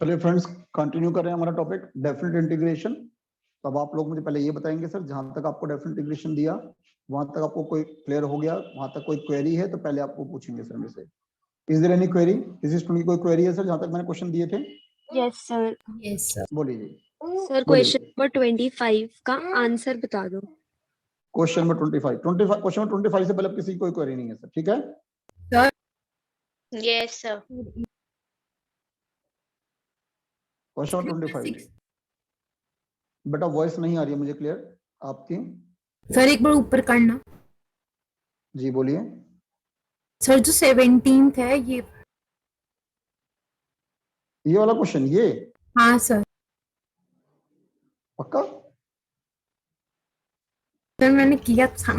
चलिए friends, continue करें हमारा टॉपिक डेफिनेट इंटीग्रेशन। तो अब आप लोग मुझे पहले ये बताएंगे सर, जहां तक आपको डेफिनेट इंटीग्रेशन दिया वहां तक आपको कोई क्लियर हो गया, वहां तक कोई क्वेरी है तो पहले आपको पूछेंगे सर मेरे से। Is there any query? किसी स्टूडेंट की कोई क्वेरी है सर जहां तक मैंने क्वेश्चन दिए थे? Yes sir. Yes sir. बोलिए जी। सर क्वेश्चन नंबर 25 का आंसर बता दो। क्वेश्चन नंबर 25 क्वेश्चन नंबर 25 से पहले किसी की कोई क्वेरी नहीं है सर, ठीक है? Sir yes sir. Question number 25। बेटा वॉइस नहीं आ रही है मुझे क्लियर आपकी। सर एक बार ऊपर करना। जी बोलिए। सर जो 17th है ये। ये वाला क्वेश्चन, ये हाँ सर। पक्का? सर मैंने किया था।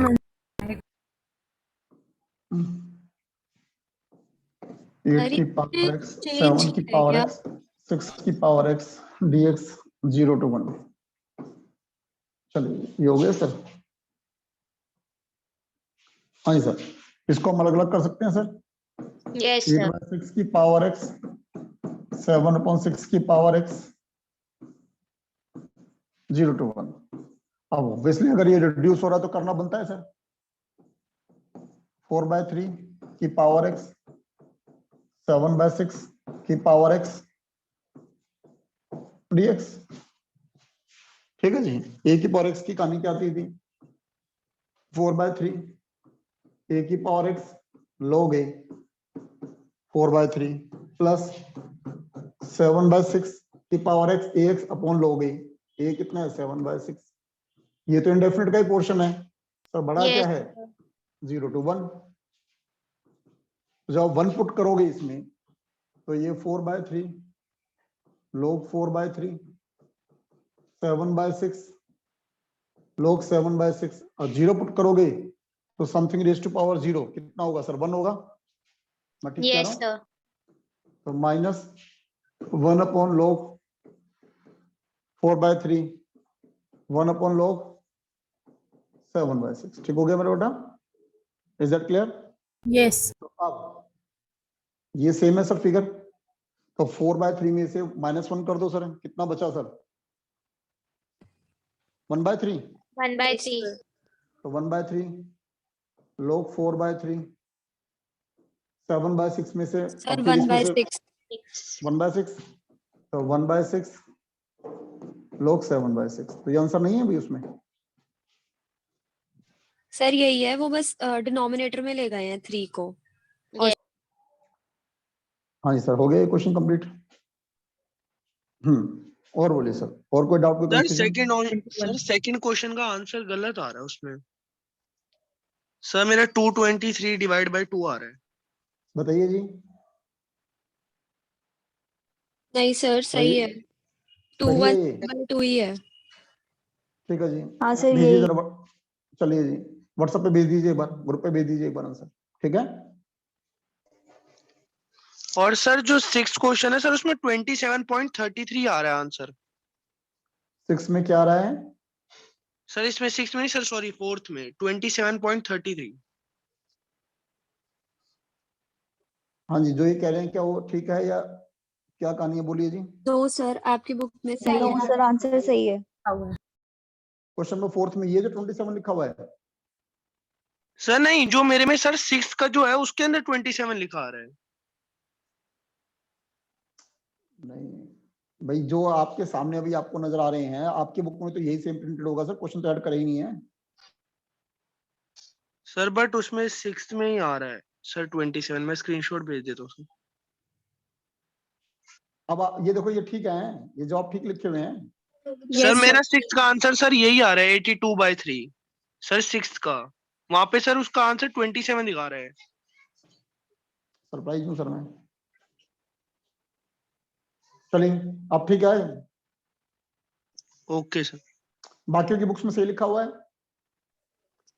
8 की पावर x, 7 की पावर x, 6 की पावर x, dx 0 to 1। चलिए ये हो गया सर। हाँ जी सर, इसको हम अलग अलग कर सकते हैं सर। Yes 8 sir. by 6 की पावर x, 7 upon 6 की पावर x, 0 to 1। अब ऑब्वियसली अगर ये रिड्यूस हो रहा है तो करना बनता है सर। 4 by 3 की पावर x, 7 by 6 की पावर x, dx। ठीक है जी। a की पावर x की कहानी क्या आती थी? 4 by 3 a की power x log a 4 by 3 plus 7 by 6 की power x ax upon log a। a कितना है? 7 by 6। ये तो इंडेफिनिट का ही पोर्शन है सर। बड़ा क्या है? 0 to 1। जब 1 पुट करोगे इसमें तो ये 4 by 3 log 4 by 3, 7 by 6 log 7 by 6 और 0 पुट करोगे तो समथिंग रेज टू पावर 0 कितना होगा सर? 1 होगा। मैं ठीक कह रहा हूं? तो minus 1 upon log 4 by 3, 1 upon log 7 by 6। ठीक हो गया मेरा बेटा? Is that clear? यस। तो अब ये सेम है सर फिगर। तो 4 by 3 में से -1 कर दो सर, कितना बचा सर? 1 by 3। 1/3। तो 1 by 3 log 4 by 3, 7 by 6 में से सर अब फिर इसमें से 1/6। 1 by 6, तो 1 by 6 log 7 by 6। तो ये आंसर नहीं है अभी उसमें? सर यही है, वो बस डिनोमिनेटर में ले गए हैं 3 को। हाँ जी सर, हो गया ये क्वेश्चन कंप्लीट। और बोलिए सर, और कोई डाउट, कोई सर कंफ्यूजन? सेकंड क्वेश्चन का आंसर गलत आ रहा है उसमें। सर मेरा 223 डिवाइड बाय 2 आ रहा है। बताइए जी। नहीं सर सही है, सही है ये? 2/2 ही है। ठीक है जी। हाँ सर भेजिए यही। जरा। चलिए जी, व्हाट्सएप पे भेज दीजिए एक बार, ग्रुप पे भेज दीजिए एक बार आंसर। ठीक है। और सर जो 6th क्वेश्चन है सर उसमें 27.33 आ रहा है आंसर। 6 में क्या आ रहा है? सर इसमें 6 में नहीं सर, सॉरी 4th में 27.33। हाँ जी, जो ये कह रहे हैं क्या वो ठीक है या क्या कहानी है? बोलिए जी। तो सर आपकी बुक में सही नो है। सर, आंसर सही है। क्वेश्चन नंबर 4 में ये जो 27 लिखा हुआ है? सर नहीं, जो मेरे में सर 6th का जो है उसके अंदर 27 लिखा आ रहा है। नहीं भाई, जो आपके सामने अभी आपको नजर आ रहे हैं आपकी बुक में तो यही सेम प्रिंटेड होगा सर। क्वेश्चन तो ऐड करे ही नहीं है सर बट उसमें 6th में ही आ रहा है सर 27। मैं स्क्रीनशॉट भेज देता हूँ। अब ये देखो, ये ठीक है, ये जो आप ठीक लिखे हुए हैं। सर यस मेरा सर। 6th का आंसर सर यही आ रहा है 82/3। सर 6th का वहां पे सर उसका आंसर 27 दिखा रहा है। सरप्राइज हूँ सर मैं। चलिए अब ठीक है। Okay sir. बाकियों की बुक्स में सही लिखा हुआ है?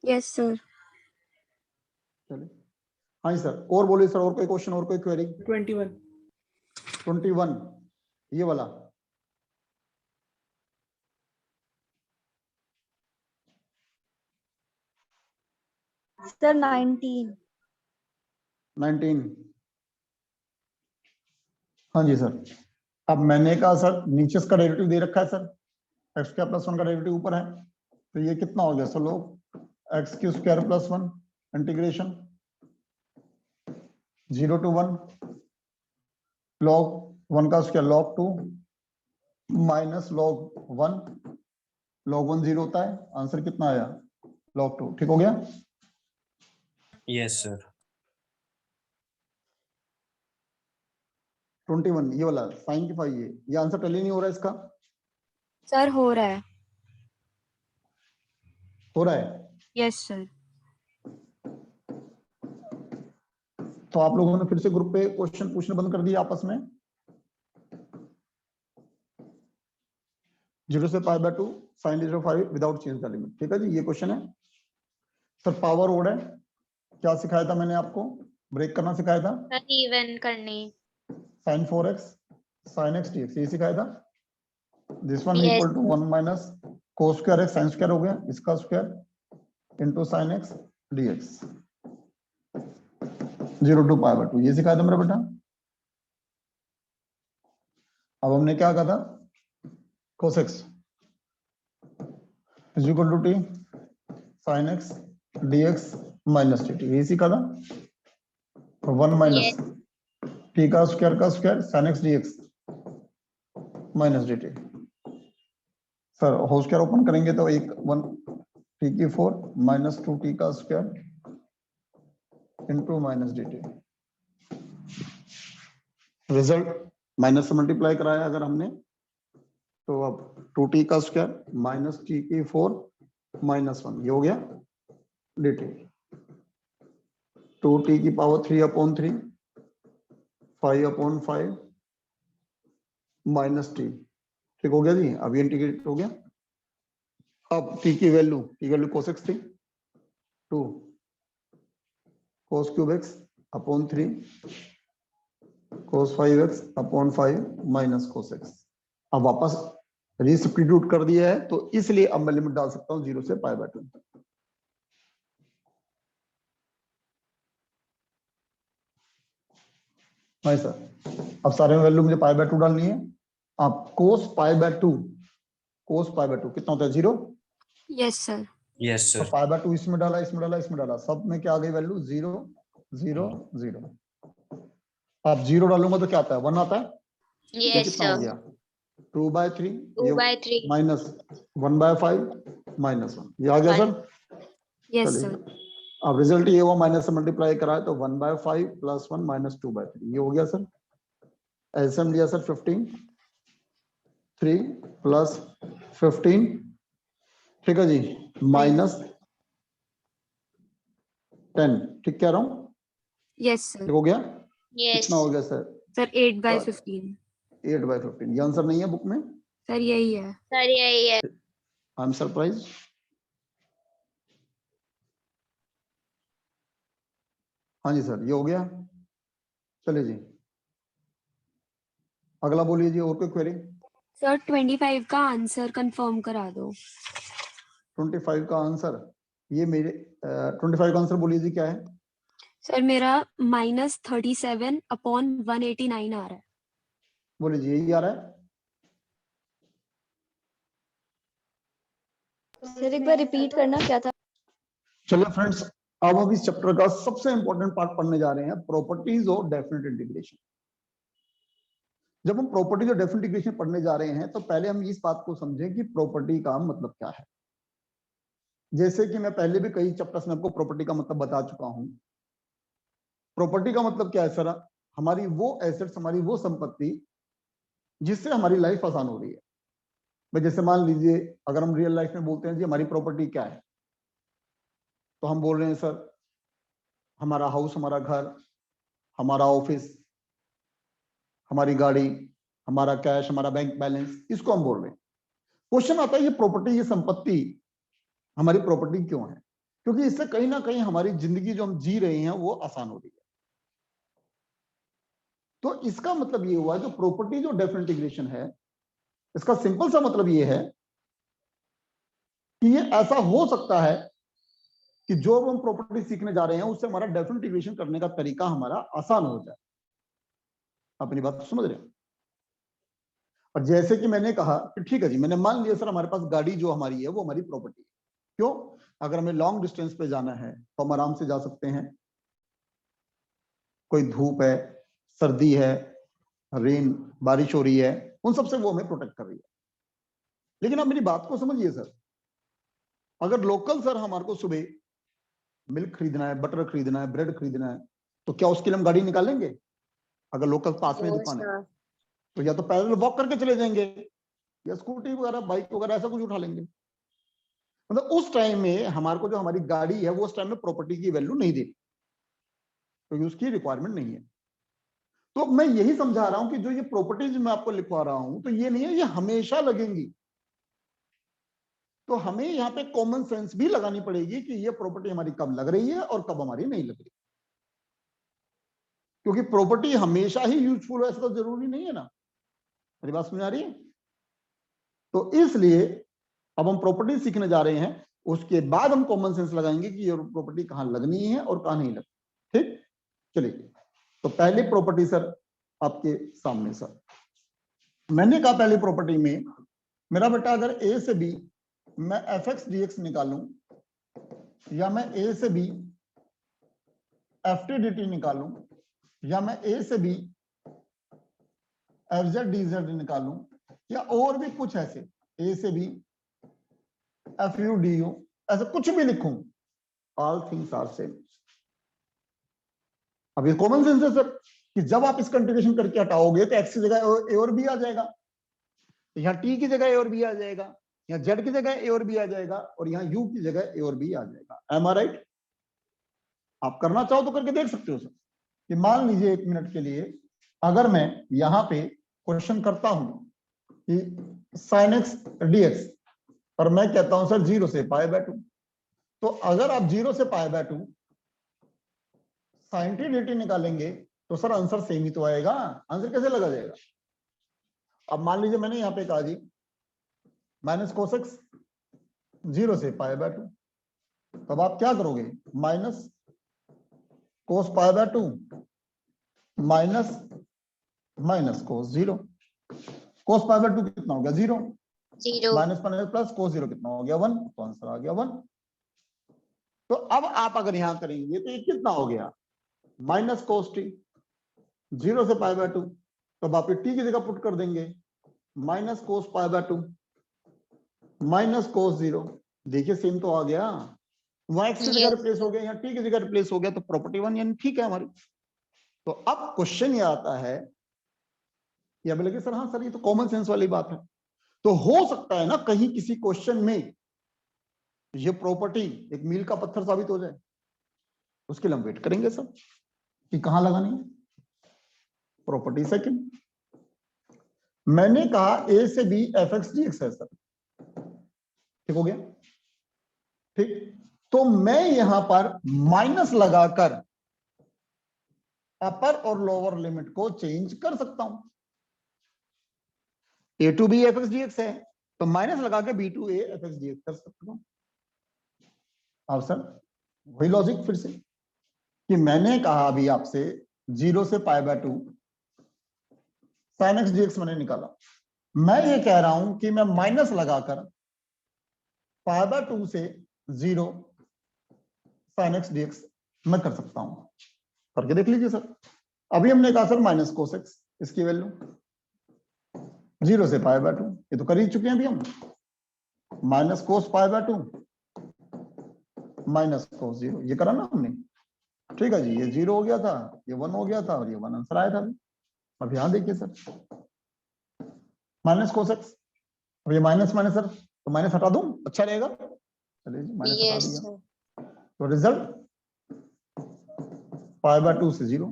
Yes sir. चलिए हाँ जी सर, और बोलिए सर, और कोई क्वेश्चन, और कोई क्वेरी? 21 ये वाला। सर 19। 19। हाँ जी सर। अब मैंने कहा सर नीचे इसका डेरिवेटिव दे रखा है सर, एक्स स्क्वायर प्लस 1 का डेरिवेटिव ऊपर है, तो ये कितना हो गया सर लोग x Q square plus 1 integration 0 to 1 log 1 का square log 2 minus log 1, log 1 0 होता है, आंसर कितना आया log 2। ठीक हो गया? Yes sir. 21 ये वाला साइन की फाई, ये आंसर टैली नहीं हो रहा है इसका, सर हो रहा है। हो रहा है। Yes sir. तो आप लोगों ने फिर से ग्रुप पे क्वेश्चन पूछने बंद कर दिए आपस में। 0 से pi by 2 sine 5 without change the limit. ठीक है जी, ये क्वेश्चन है सर। पावर ओड है, क्या सिखाया था मैंने आपको? ब्रेक करना सिखाया था, इवन करनी। sin 4x sin x dx ये सिखाया था। This one Yes. Equal to 1 minus cos square x sin square हो गया, इसका square into sin x dx 0 to pi by 2 ये सिखाया था मेरा बेटा। अब हमने क्या कहा था, cos x is equal to t sin x dx minus dt ये सीखा था। और 1 माइनस t का square sin x dx minus dt। Sir whole square open करेंगे तो 1 t की 4 माइनस 2t का square into minus dt। Result minus से मल्टीप्लाई कराया अगर हमने, तो अब 2t का स्क्वायर माइनस t की 4 माइनस 1 ये हो गया dt। 2t की पावर 3/3 5/5 माइनस टी। ठीक हो गया जी, अब ये इंटीग्रेट हो गया। अब t की वैल्यू cos x थी 2 cos cube x upon 3 cos 5x upon 5 minus cos x। अब वापस रीसब्स्टिट्यूट कर दिया है, तो इसलिए अब मैं लिमिट डाल सकता हूं 0 से पाई बाय 2 तक। नहीं सर, अब सारे वैल्यू मुझे पाई बाय 2 डालनी है। अब cos पाई बाय 2 कितना होता है 0। Yes sir. यस तो सर। पाई बाय 2 इसमें डाला, इसमें डाला, इसमें डाला, सब में क्या आ गई वैल्यू 0 0 0। अब 0 डालूंगा तो क्या आता है 1 आता है। ये कितना हो गया 2/3 ये माइनस 1/5 माइनस 1 ये आ गया सर। यस चलिए सर। अब रिजल्ट ये हुआ, माइनस से मल्टीप्लाई कराए तो 1/5 प्लस 1 माइनस 2/3 ये हो गया सर। एलसीएम लिया सर 15 3 प्लस 15 ठीक है जी माइनस 10। ठीक कह रहा हूं? Yes sir. ठीक हो गया? कितना हो गया सर? सर 8/15। 8/15 ये आंसर नहीं है बुक में सर यही है। सर यही है। I am surprise. हाँ जी सर ये हो गया। चलिए जी अगला बोलिए जी, और कोई क्वेरी? सर 25 का आंसर कंफर्म करा दो। 25 का आंसर ये मेरे 25 का आंसर बोलिए जी क्या है? सर मेरा -37/189 आ रहा है। बोलिए जी यही आ रहा है। सर एक बार रिपीट करना क्या था? चलिए फ्रेंड्स अब हम इस चैप्टर का सबसे इंपॉर्टेंट पार्ट पढ़ने जा रहे हैं, प्रॉपर्टीज ऑफ डेफिनेट इंटीग्रेशन। जब हम प्रॉपर्टीज ऑफ डेफिनेट इंटीग्रेशन पढ़ने जा रहे हैं तो पहले हम इस बात को समझें कि प्रॉपर्टी का मतलब क्या है। जैसे कि मैं पहले भी कई चैप्टर्स में आपको प्रॉपर्टी का मतलब बता चुका हूं। प्रॉपर्टी का मतलब क्या है सर? हमारी वो एसेट्स, हमारी वो संपत्ति जिससे हमारी लाइफ आसान हो रही है। भाई जैसे मान लीजिए अगर हम रियल लाइफ में बोलते हैं जी हमारी प्रॉपर्टी क्या है, तो हम बोल रहे हैं सर हमारा हाउस, हमारा घर, हमारा ऑफिस, हमारी गाड़ी, हमारा कैश, हमारा बैंक बैलेंस, इसको हम बोल रहे हैं। क्वेश्चन आता है ये प्रॉपर्टी, ये संपत्ति हमारी प्रॉपर्टी क्यों है? क्योंकि इससे कहीं ना कहीं हमारी जिंदगी जो हम जी रहे हैं वो आसान हो रही है। तो इसका मतलब ये हुआ जो प्रॉपर्टी जो डेफिनेट इंटीग्रेशन है, इसका सिंपल सा मतलब ये है कि ये ऐसा हो सकता है कि जो हम प्रॉपर्टी सीखने जा रहे हैं उससे हमारा डेफिनेट इंटीग्रेशन करने का तरीका हमारा आसान हो जाए। अपनी बात समझ रहे हैं? और जैसे कि मैंने कहा कि ठीक है जी, मैंने मान लिया सर हमारे पास गाड़ी जो हमारी है वो हमारी प्रॉपर्टी है। क्यों? अगर हमें लॉन्ग डिस्टेंस पे जाना है तो हम आराम से जा सकते हैं, कोई धूप है, सर्दी है, रेन, बारिश हो रही है, उन सबसे वो हमें प्रोटेक्ट कर रही है। लेकिन आप मेरी बात को समझिए सर, अगर लोकल सर हमारे को सुबह मिल्क खरीदना है, बटर खरीदना है, ब्रेड खरीदना है, तो क्या उसके लिए हम गाड़ी निकालेंगे? अगर लोकल पास में दुकान है तो या तो पैदल वॉक करके चले जाएंगे या स्कूटी वगैरह, बाइक वगैरह ऐसा कुछ उठा लेंगे। मतलब उस टाइम में हमारे को जो हमारी गाड़ी है वो उस टाइम में प्रॉपर्टी की वैल्यू नहीं देती, क्योंकि उसकी रिक्वायरमेंट नहीं है। तो मैं यही समझा रहा हूं कि जो ये प्रॉपर्टीज मैं आपको लिखवा रहा हूं तो ये नहीं है ये हमेशा लगेंगी। तो हमें यहाँ पे कॉमन सेंस भी लगानी पड़ेगी कि ये प्रॉपर्टी हमारी कब लग रही है और कब हमारी नहीं लग रही, क्योंकि प्रॉपर्टी हमेशा ही यूजफुल है ऐसा तो जरूरी नहीं है ना। मेरी बात समझ आ रही है? तो इसलिए अब हम प्रॉपर्टी सीखने जा रहे हैं, उसके बाद हम कॉमन सेंस लगाएंगे कि ये प्रॉपर्टी कहां लगनी है और कहां नहीं लगनी। ठीक, चलिए। तो पहली प्रॉपर्टी सर आपके सामने सर, मैंने कहा पहली प्रॉपर्टी में मेरा बेटा अगर ए से बी मैं एफ एक्स डी एक्स निकालूं या मैं ए से B F T D T निकालूं या मैं ए से B F Z D Z निकालूं या और भी कुछ ऐसे ए से B F U D U ऐसा कुछ भी लिखूं, ऑल थिंग्स आर सेम। अब ये कॉमन सेंस है सर कि जब आप इसका इंटीग्रेशन करके हटाओगे तो एक्स की जगह ए और बी आ जाएगा, यहाँ टी की जगह ए और बी आ जाएगा, यहाँ जेड की जगह ए और बी आ जाएगा और यहाँ यू की जगह ए और बी आ जाएगा। M I right? आप करना चाहो तो करके देख सकते हो सर कि मान लीजिए 1 मिनट के लिए अगर मैं यहाँ पे क्वेश्चन करता हूं कि साइन एक्स डी एक्स और मैं कहता हूं सर 0 से पाई बाय 2, तो अगर आप 0 से pi by 2 sine T D T निकालेंगे तो सर आंसर सेम ही तो आएगा। आंसर कैसे लगा जाएगा? अब मान लीजिए मैंने यहाँ पे कहा जी माइनस कोस एक्स 0 से पाई बाय 2, तब आप क्या करोगे? Minus cos pi by 2 minus minus cos 0। Cos pi by 2 कितना हो गया? 0। माइनस माइनस प्लस कोस 0 कितना हो गया? 1। तो आंसर आ गया 1। तो अब आप अगर यहां करेंगे तो ये कितना हो गया? माइनस कोस टी 0 से पाई बाय 2, तब आप टी की जगह पुट कर देंगे minus cos pi by 2 minus cos 0। देखिए सेम तो आ गया, वहां एक्स की जगह रिप्लेस हो गया, यहाँ टी की जगह रिप्लेस हो गया, तो प्रॉपर्टी 1 यानी ठीक है हमारी। तो अब क्वेश्चन ये आता है या बोले सर हाँ सर ये तो कॉमन सेंस वाली बात है, तो हो सकता है ना कहीं किसी क्वेश्चन में ये प्रॉपर्टी एक मील का पत्थर साबित हो जाए, उसके लिए हम वेट करेंगे सर कि कहां लगानी है प्रॉपर्टी। सेकंड मैंने कहा ए से B F X D X है सर, ठीक हो गया? ठीक, तो मैं यहां पर माइनस लगाकर अपर और लोअर लिमिट को चेंज कर सकता हूं। A to B F X D X है तो माइनस लगा के B to A F X D X कर सकता हूं। अब सर वही लॉजिक फिर से कि मैंने कहा अभी आपसे 0 से pi by 2 sine x D x मैंने निकाला, मैं ये कह रहा हूं कि मैं माइनस लगाकर पाई बाय 2 से 0 साइन एक्स डी एक्स मैं कर सकता हूं। करके देख लीजिए सर। अभी हमने कहा सर माइनस कोस एक्स, इसकी वैल्यू 0 से पाई बाय 2, ये तो कर ही चुके हैं अभी हम। Minus cos pi by 2 minus cos 0, ये करा ना हमने। ठीक है जी, ये 0 हो गया था, ये 1 हो गया था और ये 1 आंसर आया था। अब यहां देखिए सर माइनस कोस एक्स, अब ये माइनस माइनस सर तो माइनस हटा दूं अच्छा रहेगा? चलिए जी माइनस हटा दिया, तो रिजल्ट पाई बाय 2 से 0।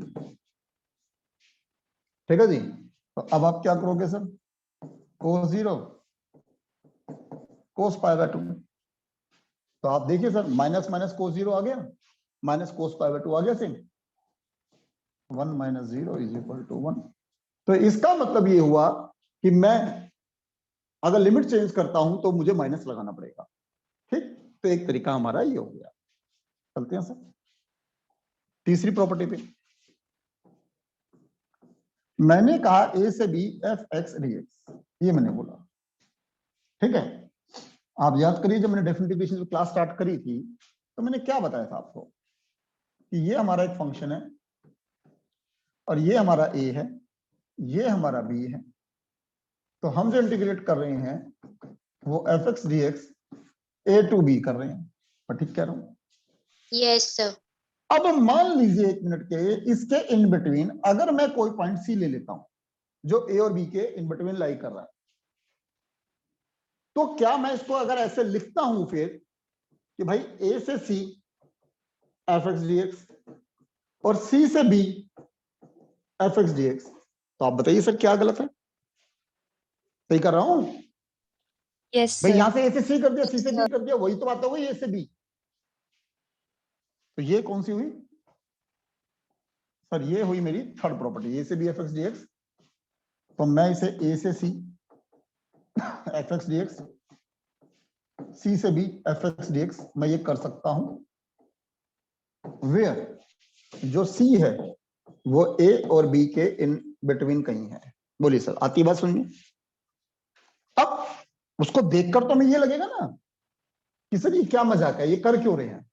ठीक है जी, तो अब आप क्या करोगे sir? Cos 0 cos pi by 2, तो आप देखिए सर माइनस माइनस कोस 0 आ गया, माइनस कोस पाई बाय 2 आ गया same, 1 minus 0 is equal to 1। तो इसका मतलब ये हुआ कि मैं अगर लिमिट चेंज करता हूं तो मुझे माइनस लगाना पड़ेगा। ठीक, तो एक तरीका हमारा ये हो गया। चलते हैं सर तीसरी प्रॉपर्टी पे। मैंने कहा ए से B F X D X, ये मैंने बोला, ठीक है। आप याद करिए जब मैंने डेफिनेटिव इक्वेशन की क्लास स्टार्ट करी थी तो मैंने क्या बताया था आपको कि ये हमारा एक फंक्शन है और ये हमारा a है, ये हमारा b है, तो हम जो इंटीग्रेट कर रहे हैं वो f(x) dx a to b कर रहे हैं, मैं ठीक कह रहा हूं? Yes sir. अब मान लीजिए 1 मिनट के इसके इन बिटवीन अगर मैं कोई पॉइंट सी ले लेता हूं जो a और b के इन बिटवीन लाई कर रहा है, तो क्या मैं इसको अगर ऐसे लिखता हूं फिर कि भाई a से c f(x) dx और c से b f(x) dx, तो आप बताइए सर क्या गलत है? सही कर रहा हूं Yes, भाई? sir. यहां से a से c कर दिया, c से b कर दिया, वही तो बात हो गई a से b। तो ये कौन सी हुई सर? ये हुई मेरी थर्ड प्रॉपर्टी, a से b f(x) dx। तो मैं इसे a से c f(x) dx, c से b f(x) dx मैं ये कर सकता हूं वेयर जो c है वो a और b के इन बिटवीन कहीं है। बोलिए सर, आती बात सुनिए। अब उसको देखकर तो हमें ये लगेगा ना कि सर ये क्या मजाक है, ये कर क्यों रहे हैं।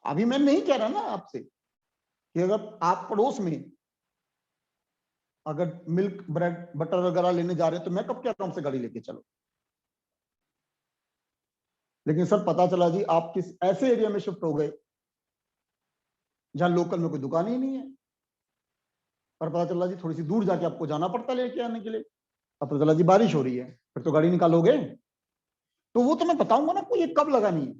अभी मैं नहीं कह रहा ना आपसे कि अगर आप पड़ोस में अगर मिल्क ब्रेड बटर वगैरह लेने जा रहे हैं तो मैं कब कह रहा हूं से गाड़ी लेके चलो, लेकिन सर पता चला जी आप किस ऐसे एरिया में शिफ्ट हो गए जहां लोकल में कोई दुकान ही नहीं है, और पता चला जी थोड़ी सी दूर जाके आपको जाना पड़ता लेके आने के लिए, अब पता चला जी बारिश हो रही है, फिर तो गाड़ी निकालोगे। तो वो तो मैं बताऊंगा ना आपको ये कब लगानी है,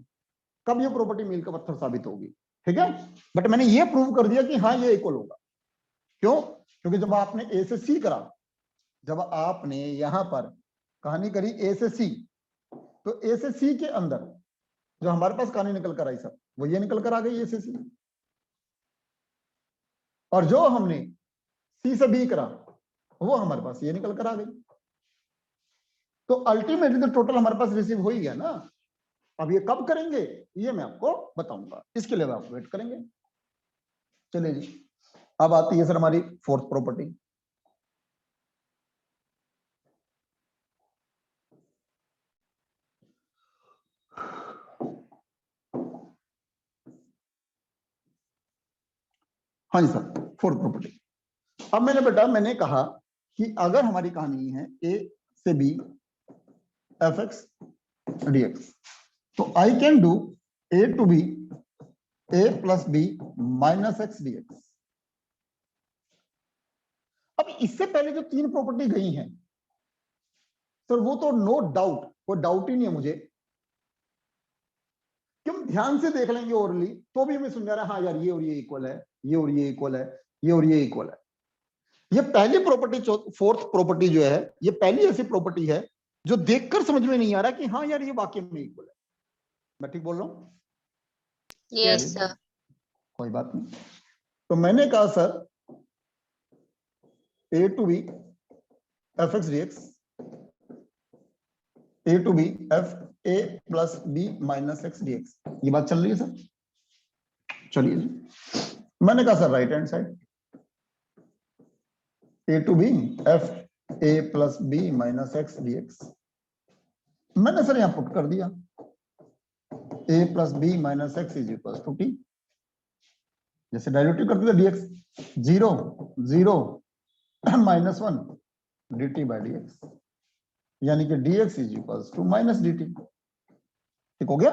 कब ये प्रॉपर्टी मील का पत्थर साबित होगी, ठीक है। बट मैंने ये प्रूव कर दिया कि हाँ ये इक्वल होगा। क्यों? क्योंकि जब आपने ए से सी करा, जब आपने यहां पर कहानी करी ए से सी, तो ए से सी के अंदर जो हमारे पास कहानी निकल कर आई सर वो ये निकल कर आ गई ए से सी, और जो हमने सी से बी करा वो हमारे पास ये निकल कर आ गई। तो अल्टीमेटली तो टोटल हमारे पास रिसीव हो ही गया ना। अब ये कब करेंगे ये मैं आपको बताऊंगा, इसके लिए आप वेट करेंगे। चलिए जी, अब आती है सर हमारी फोर्थ प्रॉपर्टी। हाँ जी सर, फोर्थ प्रॉपर्टी। अब मैंने कहा कि अगर हमारी कहानी है ए से बी f(x) dx, तो I can do a to b a plus b minus x dx। अब इससे पहले जो 3 प्रॉपर्टी गई हैं सर वो तो नो डाउट, वो डाउट ही नहीं है मुझे कि हम ध्यान से देख लेंगे ओरली तो भी हमें समझा रहा है हाँ यार ये और ये इक्वल है, ये और ये इक्वल है, ये और ये इक्वल है। ये पहली प्रॉपर्टी, फोर्थ प्रॉपर्टी जो है ये पहली ऐसी प्रॉपर्टी है जो देखकर समझ में नहीं आ रहा कि हाँ यार ये वाकई में इक्वल है। मैं ठीक बोल रहा हूं? Yes sir. कोई बात नहीं। तो मैंने कहा sir a to b f(x) dx a to b f a plus b minus x dx, ये बात चल रही है सर? चलिए जी, मैंने कहा sir right hand side a to b f a plus b minus x dx, मैंने sir यहां पुट कर दिया a plus b minus x is equals to t, जैसे डायल्यूटिव कर दिया dx 0 0 -1 dt by dx, यानी कि dx is equals to minus dt। ठीक हो गया?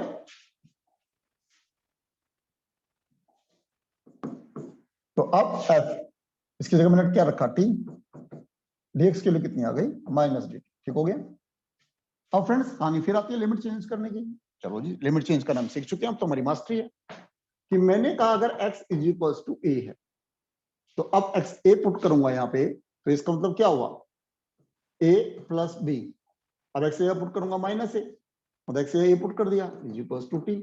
तो अब f इसकी जगह मैंने क्या रखा t, dx के लिए कितनी आ गई माइनस dt। ठीक हो गया? अब फ्रेंड्स कहानी फिर आती है लिमिट चेंज करने की। चलो जी, लिमिट चेंज करना हम सीख चुके हैं, अब तो हमारी मास्टरी है कि मैंने कहा अगर x is equals to a है तो अब x a पुट करूंगा यहाँ पे, तो इसका मतलब क्या हुआ a प्लस b। अब x a पुट करूंगा माइनस a, अब x a पुट कर दिया इज इक्वल्स टू t,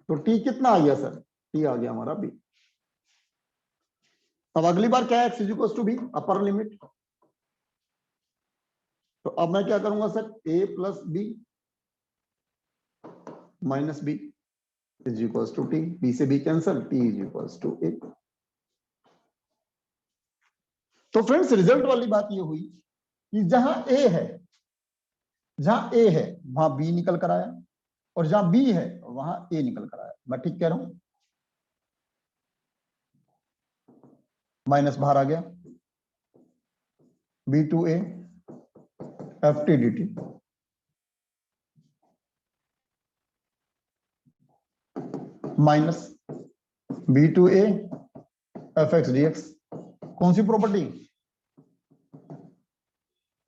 तो t कितना आ गया सर? t आ गया हमारा b। अब अगली बार क्या है x is equals to b, upper limit. तो अब मैं क्या करूंगा sir a plus b minus b is equals to t, b से b cancel, t is equals to a। तो फ्रेंड्स रिजल्ट वाली बात ये हुई कि जहां ए है वहां बी निकल कर आया, और जहां बी है वहां ए निकल कर आया। मैं ठीक कह रहा हूं? माइनस बाहर आ गया, B to A F T D T, minus B to A F X D X. कौन सी प्रॉपर्टी?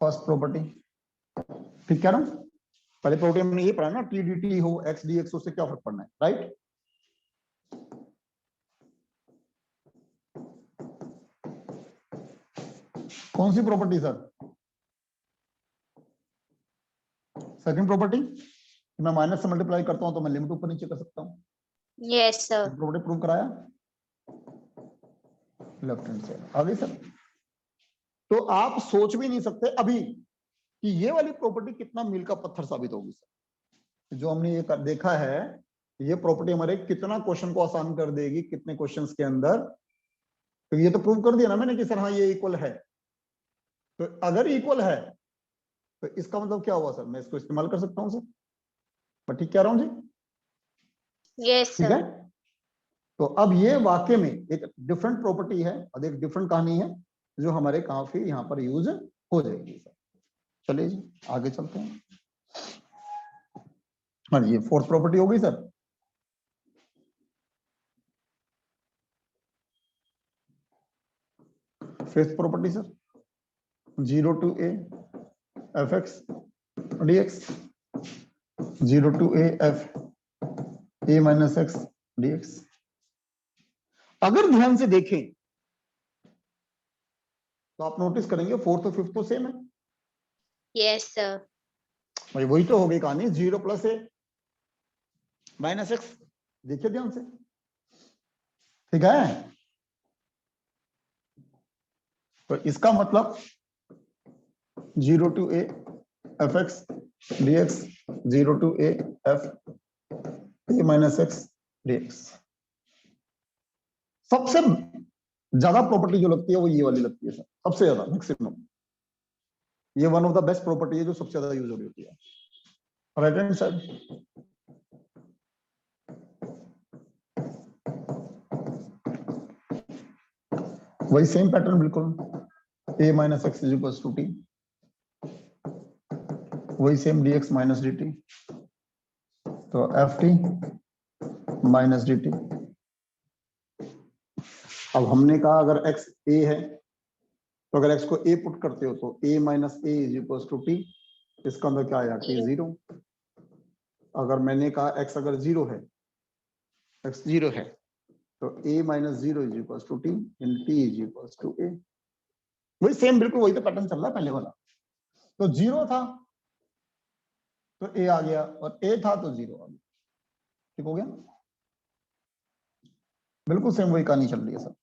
First property. ठीक कह रहा हूं? पहले प्रॉपर्टी हमने ये पढ़ा ना, टी डी टी हो एक्स डी एक्स, उससे क्या फर्क पड़ना है, राइट? कौन सी प्रॉपर्टी सर? सेकंड प्रॉपर्टी, मैं माइनस से मल्टीप्लाई करता हूं तो मैं लिमिट ऊपर नीचे कर सकता हूं। Yes, sir. प्रॉपर्टी प्रूव कराया, लेफ्ट हैंड साइड आ गई सर। तो आप सोच भी नहीं सकते अभी कि ये वाली प्रॉपर्टी कितना मील का पत्थर साबित होगी सर। जो हमने ये देखा है, ये प्रॉपर्टी हमारे कितना क्वेश्चन को आसान कर देगी, कितने क्वेश्चंस के अंदर। तो ये तो प्रूव कर दिया ना मैंने कि सर हाँ ये इक्वल है। तो अगर इक्वल है तो इसका मतलब क्या हुआ सर? मैं इसको इस्तेमाल कर सकता हूं सर। मैं ठीक कह रहा हूं जी? Yes, ठीक है। sir. तो अब ये वाकई में एक डिफरेंट प्रॉपर्टी है और एक डिफरेंट कहानी है, जो हमारे काफी यहाँ पर यूज हो जाएगी सर। चलिए जी आगे चलते हैं। हाँ जी, ये फोर्थ प्रॉपर्टी हो गई sir. Fifth property sir, 0 to a F X D x, 0 to a f a minus x D x. अगर ध्यान से देखें तो आप नोटिस करेंगे फोर्थ और फिफ्थ तो सेम है। Yes, sir. भाई वही तो हो गई कहानी, 0 प्लस ए माइनस एक्स। देखिए ध्यान से, ठीक है? तो इसका मतलब 0 to a F X D x, 0 to a f a minus x D x. सबसे ज्यादा प्रॉपर्टी जो लगती है वो ये वाली लगती है सर, सबसे ज्यादा मैक्सिमम। ये one of the best property है जो सबसे ज्यादा यूज हो रही होती है। राइट हैंड साइड, वही सेम पैटर्न बिल्कुल, a minus X is equal to T, वही सेम dx माइनस dt, तो F T minus D T. अब हमने कहा अगर x a है तो अगर x को a पुट करते हो तो a minus A is equal to T, इसका अंदर क्या आया t 0। अगर मैंने कहा x अगर 0 है, x 0 है तो a minus 0 is equal to T इन t is equal to a। वही सेम बिल्कुल वही तो पैटर्न चल रहा है पहले वाला। तो 0 था तो a आ गया और a था तो 0 आ गया। ठीक हो गया? बिल्कुल सेम वही कहानी चल रही है सर।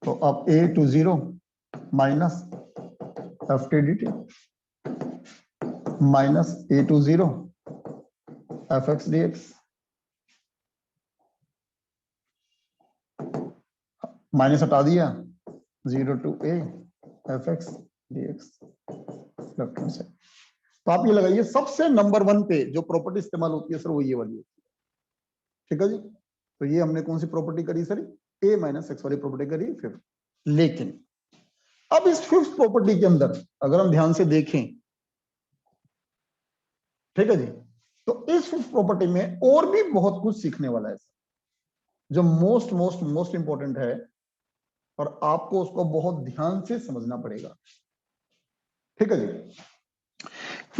तो अब a to 0 minus F T D T minus a to 0 F X D X, minus हटा दिया, 0 to a F X D X left hand side. तो आप ये लगाइए सबसे नंबर 1 पे जो प्रॉपर्टी इस्तेमाल होती है सर वो ये वाली होती है। ठीक है जी? तो ये हमने कौन सी प्रॉपर्टी करी सर? a माइनस एक्स वाली प्रॉपर्टी करी फिफ्थ। लेकिन अब इस फिफ्थ प्रॉपर्टी के अंदर अगर हम ध्यान से देखें, ठीक है जी, तो इस फिफ्थ प्रॉपर्टी में और भी बहुत कुछ सीखने वाला है जो मोस्ट मोस्ट मोस्ट इंपॉर्टेंट है और आपको उसको बहुत ध्यान से समझना पड़ेगा। ठीक है जी?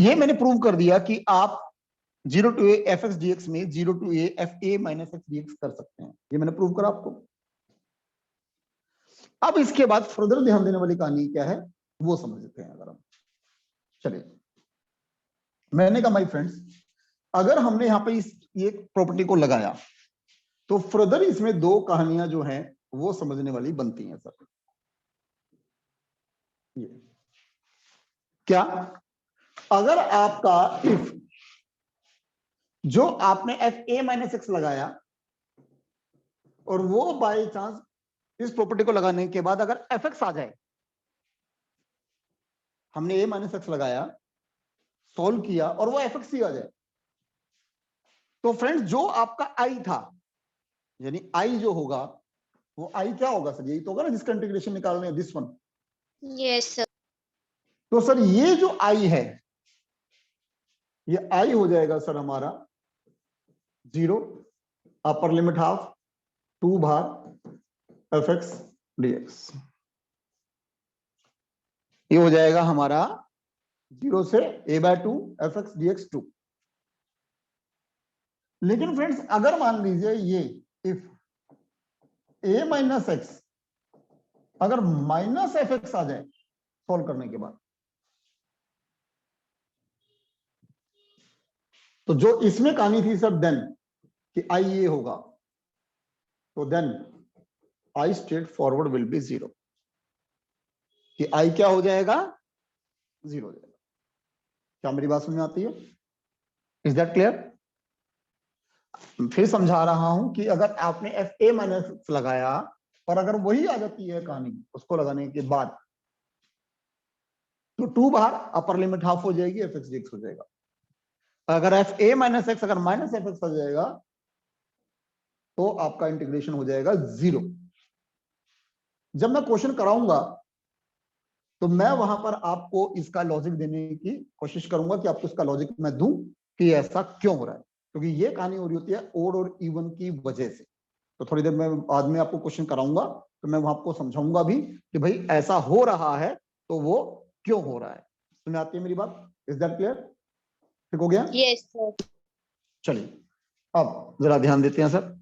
ये मैंने प्रूव कर दिया कि आप 0 to A F X DX में 0 to A F A minus x DX कर सकते हैं। ये मैंने प्रूव करा आपको। अब इसके बाद फर्दर ध्यान देने वाली कहानी क्या है वो समझ लेते हैं। अगर हम चलिए, मैंने कहा माय फ्रेंड्स, अगर हमने यहां पे इस ये प्रॉपर्टी को लगाया तो फर्दर इसमें 2 कहानियां जो हैं वो समझने वाली बनती हैं सर। ये क्या? अगर आपका इफ जो आपने एफ ए माइनस एक्स लगाया और वो बाय चांस इस प्रॉपर्टी को लगाने के बाद अगर एफ एक्स आ जाए हमने a माइनस एक्स लगाया, सॉल्व किया और वो एफ एक्स ही आ जाए, तो फ्रेंड्स जो आपका i था, यानी i जो होगा वो i क्या होगा सर, यही तो होगा ना जिसका इंटीग्रेशन निकालने, दिस वन। Yes, sir. तो सर ये जो i है, ये i हो जाएगा सर हमारा 0 अपर लिमिट हाफ 2 भाग एफ एक्स डीएक्स, ये हो जाएगा हमारा 0 से a/2 एफ एक्स डीएक्स 2। लेकिन फ्रेंड्स अगर मान लीजिए ये इफ a माइनस एक्स अगर माइनस एफ एक्स आ जाए सॉल्व करने के बाद, तो जो इसमें कहानी थी सर देन कि आई ये होगा, तो then I straight forward will be 0, कि आई क्या हो जाएगा, 0 हो जाएगा। क्या मेरी बात समझ में आती है? Is that clear? फिर समझा रहा हूं कि अगर आपने एफ ए माइनस लगाया और अगर वही आ जाती है कहानी उसको लगाने के बाद, तो 2 बार अपर लिमिट हाफ हो जाएगी, एफ एक्स डीएक्स हो जाएगा। अगर एफ ए माइनस एक्स अगर माइनस एफ एक्स आ जाएगा तो आपका इंटीग्रेशन हो जाएगा 0। जब मैं क्वेश्चन कराऊंगा तो मैं वहां पर आपको इसका लॉजिक देने की कोशिश करूंगा कि आपको इसका लॉजिक मैं दूं कि ऐसा क्यों हो रहा है, क्योंकि ये कहानी हो रही होती है ओड और इवन की वजह से। तो थोड़ी देर में बाद में आपको क्वेश्चन कराऊंगा तो मैं वहां आपको समझाऊंगा भी कि भाई ऐसा हो रहा है तो वो क्यों हो रहा है। सुन आती है मेरी बात? Is that clear? ठीक हो गया? Yes, sir. चलिए अब जरा ध्यान देते हैं सर।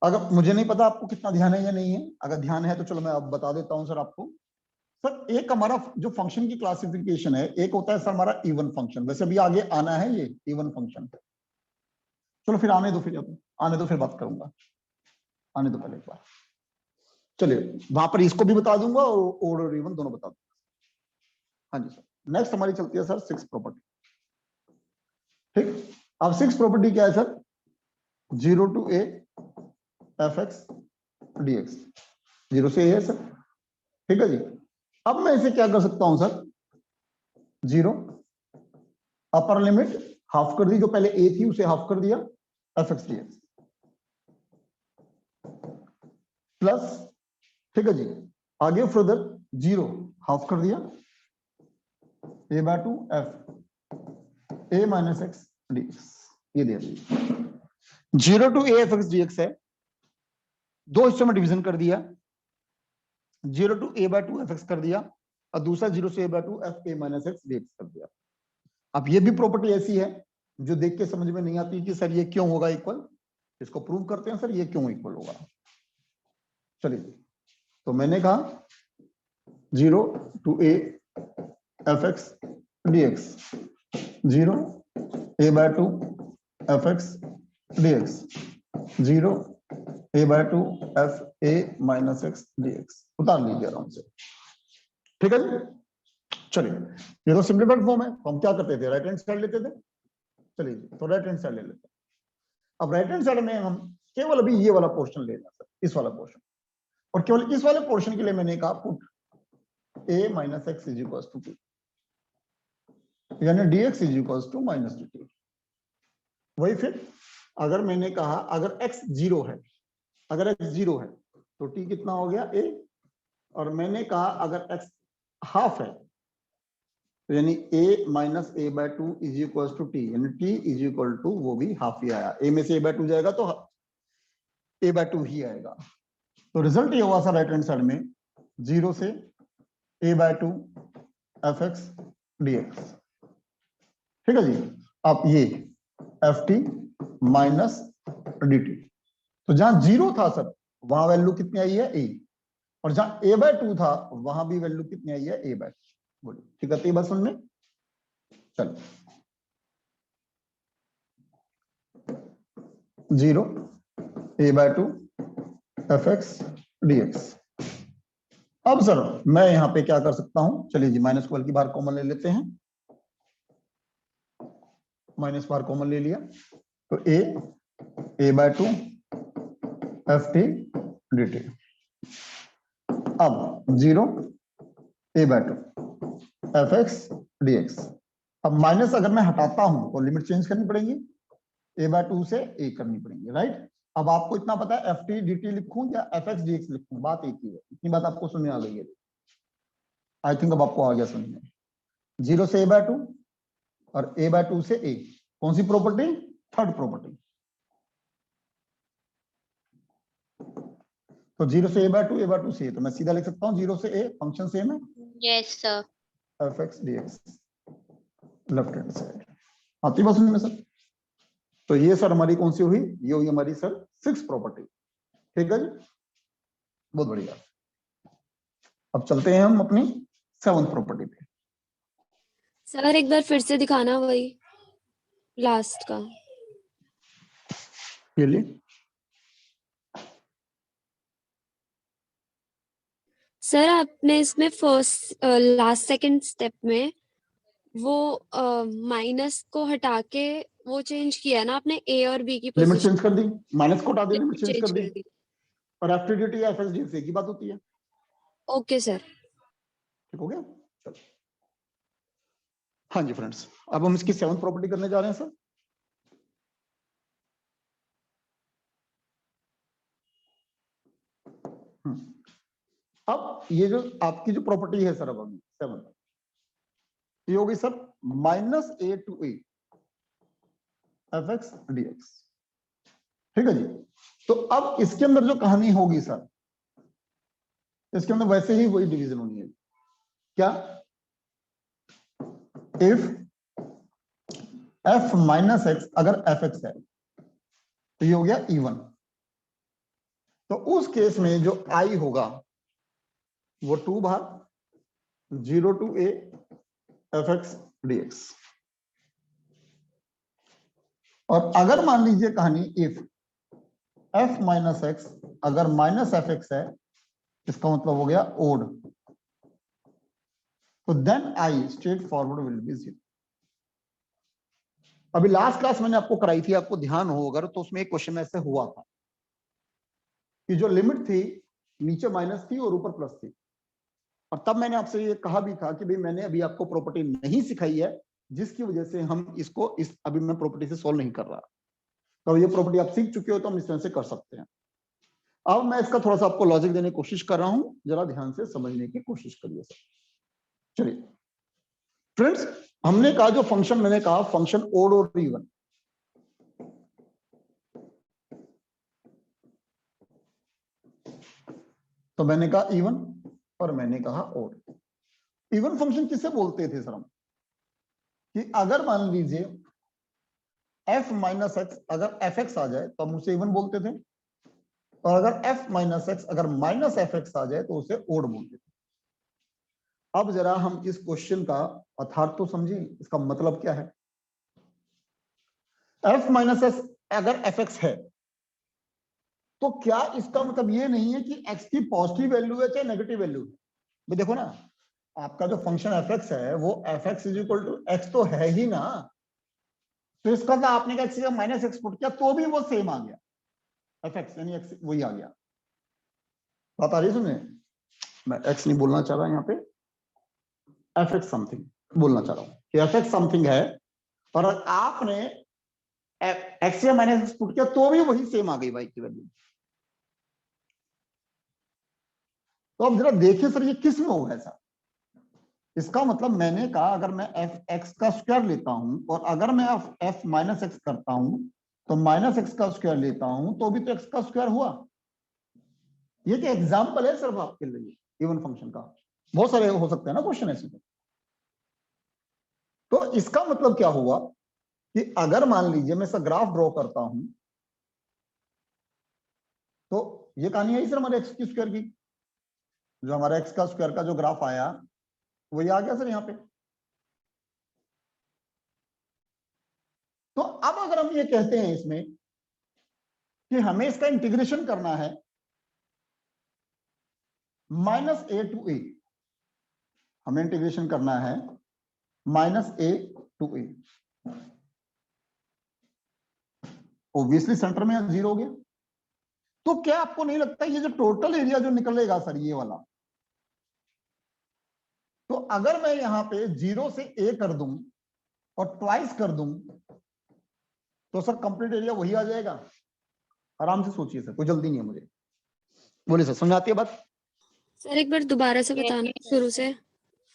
अगर मुझे नहीं पता आपको कितना ध्यान है या नहीं है, अगर ध्यान है तो चलो मैं अब बता देता हूं सर आपको। सर एक हमारा जो फंक्शन की क्लासिफिकेशन है, एक होता है सर हमारा इवन फंक्शन, वैसे अभी आगे आना है ये इवन फंक्शन। चलो फिर आने दो, फिर आने दो, फिर बात करूंगा, आने दो पहले एक बार। चलिए वहां पर इसको भी बता दूंगा और इवन दोनों बता दूंगा। हाँ जी सर, नेक्स्ट हमारी चलती है सर 6 प्रॉपर्टी। ठीक, अब 6 प्रॉपर्टी क्या है sir? 0 to a F X DX, 0 से a है सर। ठीक है जी, अब मैं इसे क्या कर सकता हूं सर, 0 अपर लिमिट हाफ कर दी, जो पहले a थी उसे हाफ कर दिया, एफ एक्स डीएक्स प्लस, ठीक है जी, आगे फर्दर 0 हाफ कर दिया a/2 F a minus x DX, ये दे दिया। 0 to a F X DX है, दो हिस्सों में डिवीजन कर दिया, 0 to a/2 एफ एक्स कर दिया और दूसरा 0 से a/2 F a minus x DX कर दिया। अब ये भी प्रॉपर्टी ऐसी है जो देख के समझ में नहीं आती कि सर ये क्यों होगा इक्वल, इसको प्रूव करते हैं सर ये क्यों इक्वल होगा। चलिए, तो मैंने कहा 0 to a F X DX, 0 a/2 F X DX, 0 a/2 F a minus x DX, उतार लीजिए आराम से। ठीक है जी, चलिए ये तो सिंपलीफाइड फॉर्म है, तो हम क्या करते थे, राइट हैंड साइड लेते थे। चलिए तो राइट हैंड साइड ले लेते हैं। अब राइट हैंड साइड में हम केवल अभी ये वाला पोर्शन लेना सर, इस वाला पोर्शन, और केवल इस वाले पोर्शन के लिए मैंने कहा put a minus X is equal to t, यानी dx इज इक्वल टू माइनस dt। वही फिर अगर मैंने कहा अगर x 0 है, अगर x 0 है तो t कितना हो गया a, और मैंने कहा अगर x हाफ है तो यानी a minus a/2 is equal to t, यानी t इज इक्वल टू वो भी हाफ ही आया, a में से a/2 जाएगा तो a/2 ही आएगा। तो रिजल्ट ये हुआ सर राइट हैंड साइड में 0 से a/2 एफ एक्स डीएक्स। ठीक है जी, अब ये F T minus D T, तो जहां 0 था सर वहां वैल्यू कितनी आई है a, और जहां a/2 था वहां भी वैल्यू कितनी आई है a/2। बोलिए ठीक है, बस सुन में चलो 0 a/2 एफ एक्स डीएक्स। अब सर मैं यहां पे क्या कर सकता हूं, चलिए जी माइनस को बल्कि बाहर कॉमन ले लेते हैं, माइनस बाहर कॉमन ले लिया तो a/2 F T D T. अब 0 a/2 F X D x. अब माइनस अगर मैं हटाता हूं तो लिमिट चेंज करनी पड़ेगी, a/2 से a करनी पड़ेगी, राइट। अब आपको इतना पता है एफ टी डी टी लिखूं या एफ एक्स डी एक्स लिखूं, बात एक ही है। इतनी बात आपको समझ में आ गई है, आई थिंक अब आपको आ गया समझ में। 0 से a/2 और a/2 से a, कौन सी प्रॉपर्टी? Third property. तो 0 से a/2 से a, तो मैं सीधा लिख सकता हूं 0 से a फंक्शन सेम है, Yes, sir. F X D X left hand side. आती बात समझ में सर? तो ये सर हमारी कौन सी हुई? ये हुई हमारी सर 6 प्रॉपर्टी। ठीक है जी, बहुत बढ़िया। अब चलते हैं हम अपनी 7th प्रॉपर्टी पे। सर एक बार फिर से दिखाना वही लास्ट का। ये लिए सर आपने इसमें फर्स्ट लास्ट सेकंड स्टेप में वो माइनस को हटा के वो चेंज किया ना आपने, ए और बी की लिमिट पोजीशन चेंज कर दी, माइनस को हटा दी, लिमिट चेंज चेंज कर दी। कर दी। और F T D T F S D x की बात होती है। Okay sir. ठीक हो गया, चलो। हाँ जी फ्रेंड्स, अब हम इसकी 7th प्रॉपर्टी करने जा रहे हैं सर। अब ये जो आपकी जो प्रॉपर्टी है सर, अब 7 ये होगी sir -a to a F X D x. ठीक है जी। तो अब इसके अंदर जो कहानी होगी सर, इसके अंदर वैसे ही वही डिवीजन होनी है। क्या? इफ f माइनस एक्स अगर एफ एक्स है तो ये हो गया इवन। तो उस केस में जो i होगा वो 2 भाग 0 to a F X D X. और अगर मान लीजिए कहानी इफ f माइनस एक्स अगर माइनस एफ एक्स है, इसका मतलब हो गया ओड, तो then I straight forward will be 0। अभी लास्ट क्लास मैंने आपको कराई थी, आपको ध्यान हो अगर तो उसमें एक क्वेश्चन ऐसे हुआ था कि जो लिमिट थी नीचे माइनस थी और ऊपर प्लस थी। और तब मैंने आपसे ये कहा भी था कि भाई मैंने अभी आपको प्रॉपर्टी नहीं सिखाई है, जिसकी वजह से हम इसको अभी मैं प्रॉपर्टी से सॉल्व नहीं कर रहा। तो ये प्रॉपर्टी आप सीख चुके हो तो हम इस तरह से कर सकते हैं। अब मैं इसका थोड़ा सा आपको लॉजिक देने की कोशिश कर रहा हूं, जरा ध्यान से समझने की कोशिश करिए सर। चलिए फ्रेंड्स, हमने कहा जो फंक्शन, मैंने कहा फंक्शन ओड और इवन। तो मैंने कहा इवन और मैंने कहा ओड। इवन फंक्शन किसे बोलते थे सर हम? कि अगर मान लीजिए f माइनस एक्स अगर एफ एक्स आ जाए तो हम उसे इवन बोलते थे, और अगर f माइनस एक्स अगर माइनस एफ एक्स आ जाए तो उसे ओड बोलते थे। अब जरा हम इस क्वेश्चन का अर्थात तो समझें, इसका मतलब क्या है। f माइनस एक्स अगर एफ एक्स है तो क्या इसका मतलब ये नहीं है कि x की पॉजिटिव वैल्यू है चाहे नेगेटिव वैल्यू है। भाई देखो ना, आपका जो फंक्शन एफ एक्स है वो F X is equal to X तो है ही ना। तो इसका मतलब आपने क्या x का माइनस एक्स पुट किया तो भी वो सेम आ गया, एफ एक्स यानी एक्स वही आ गया। बात आ रही है सुनने? मैं एक्स नहीं बोलना चाह रहा यहाँ पे, एफ एक्स समथिंग बोलना चाह रहा हूँ कि एफ एक्स समथिंग है, और आपने एक्स या माइनस एक्स पुट किया तो भी वही सेम आ गई वाई की वैल्यू। तो अब जरा देखिए सर ये किस में होगा ऐसा। इसका मतलब मैंने कहा अगर मैं एफ एक्स का स्क्वायर लेता हूं और अगर मैं एफ माइनस एक्स करता हूं तो माइनस एक्स का स्क्वायर लेता हूं तो भी तो एक्स का स्क्वायर हुआ। ये क्या एग्जांपल है सिर्फ आपके लिए इवन फंक्शन का, बहुत सारे हो सकते हैं ना क्वेश्चन ऐसे। तो इसका मतलब क्या हुआ कि अगर मान लीजिए मैं इसका ग्राफ ड्रॉ करता हूं तो ये कहानी आई सर हमारे एक्स की स्क्वायर की, जो हमारा एक्स का स्क्वायर का जो ग्राफ आया वही आ गया सर यहाँ पे। तो अब अगर हम ये कहते हैं इसमें कि हमें इसका इंटीग्रेशन करना है -a to a, हमें इंटीग्रेशन करना है -a to a। Obviously centre में 0 हो गया। तो क्या आपको नहीं लगता ये जो टोटल एरिया जो निकलेगा सर ये वाला, तो अगर मैं यहाँ पे 0 से a कर दूं और ट्वाइस कर दूं तो सर कंप्लीट एरिया वही आ जाएगा। आराम से सोचिए सर, कोई जल्दी नहीं है मुझे। बोलिए सर, समझ आती है बात? सर एक बार दोबारा से बताना शुरू से।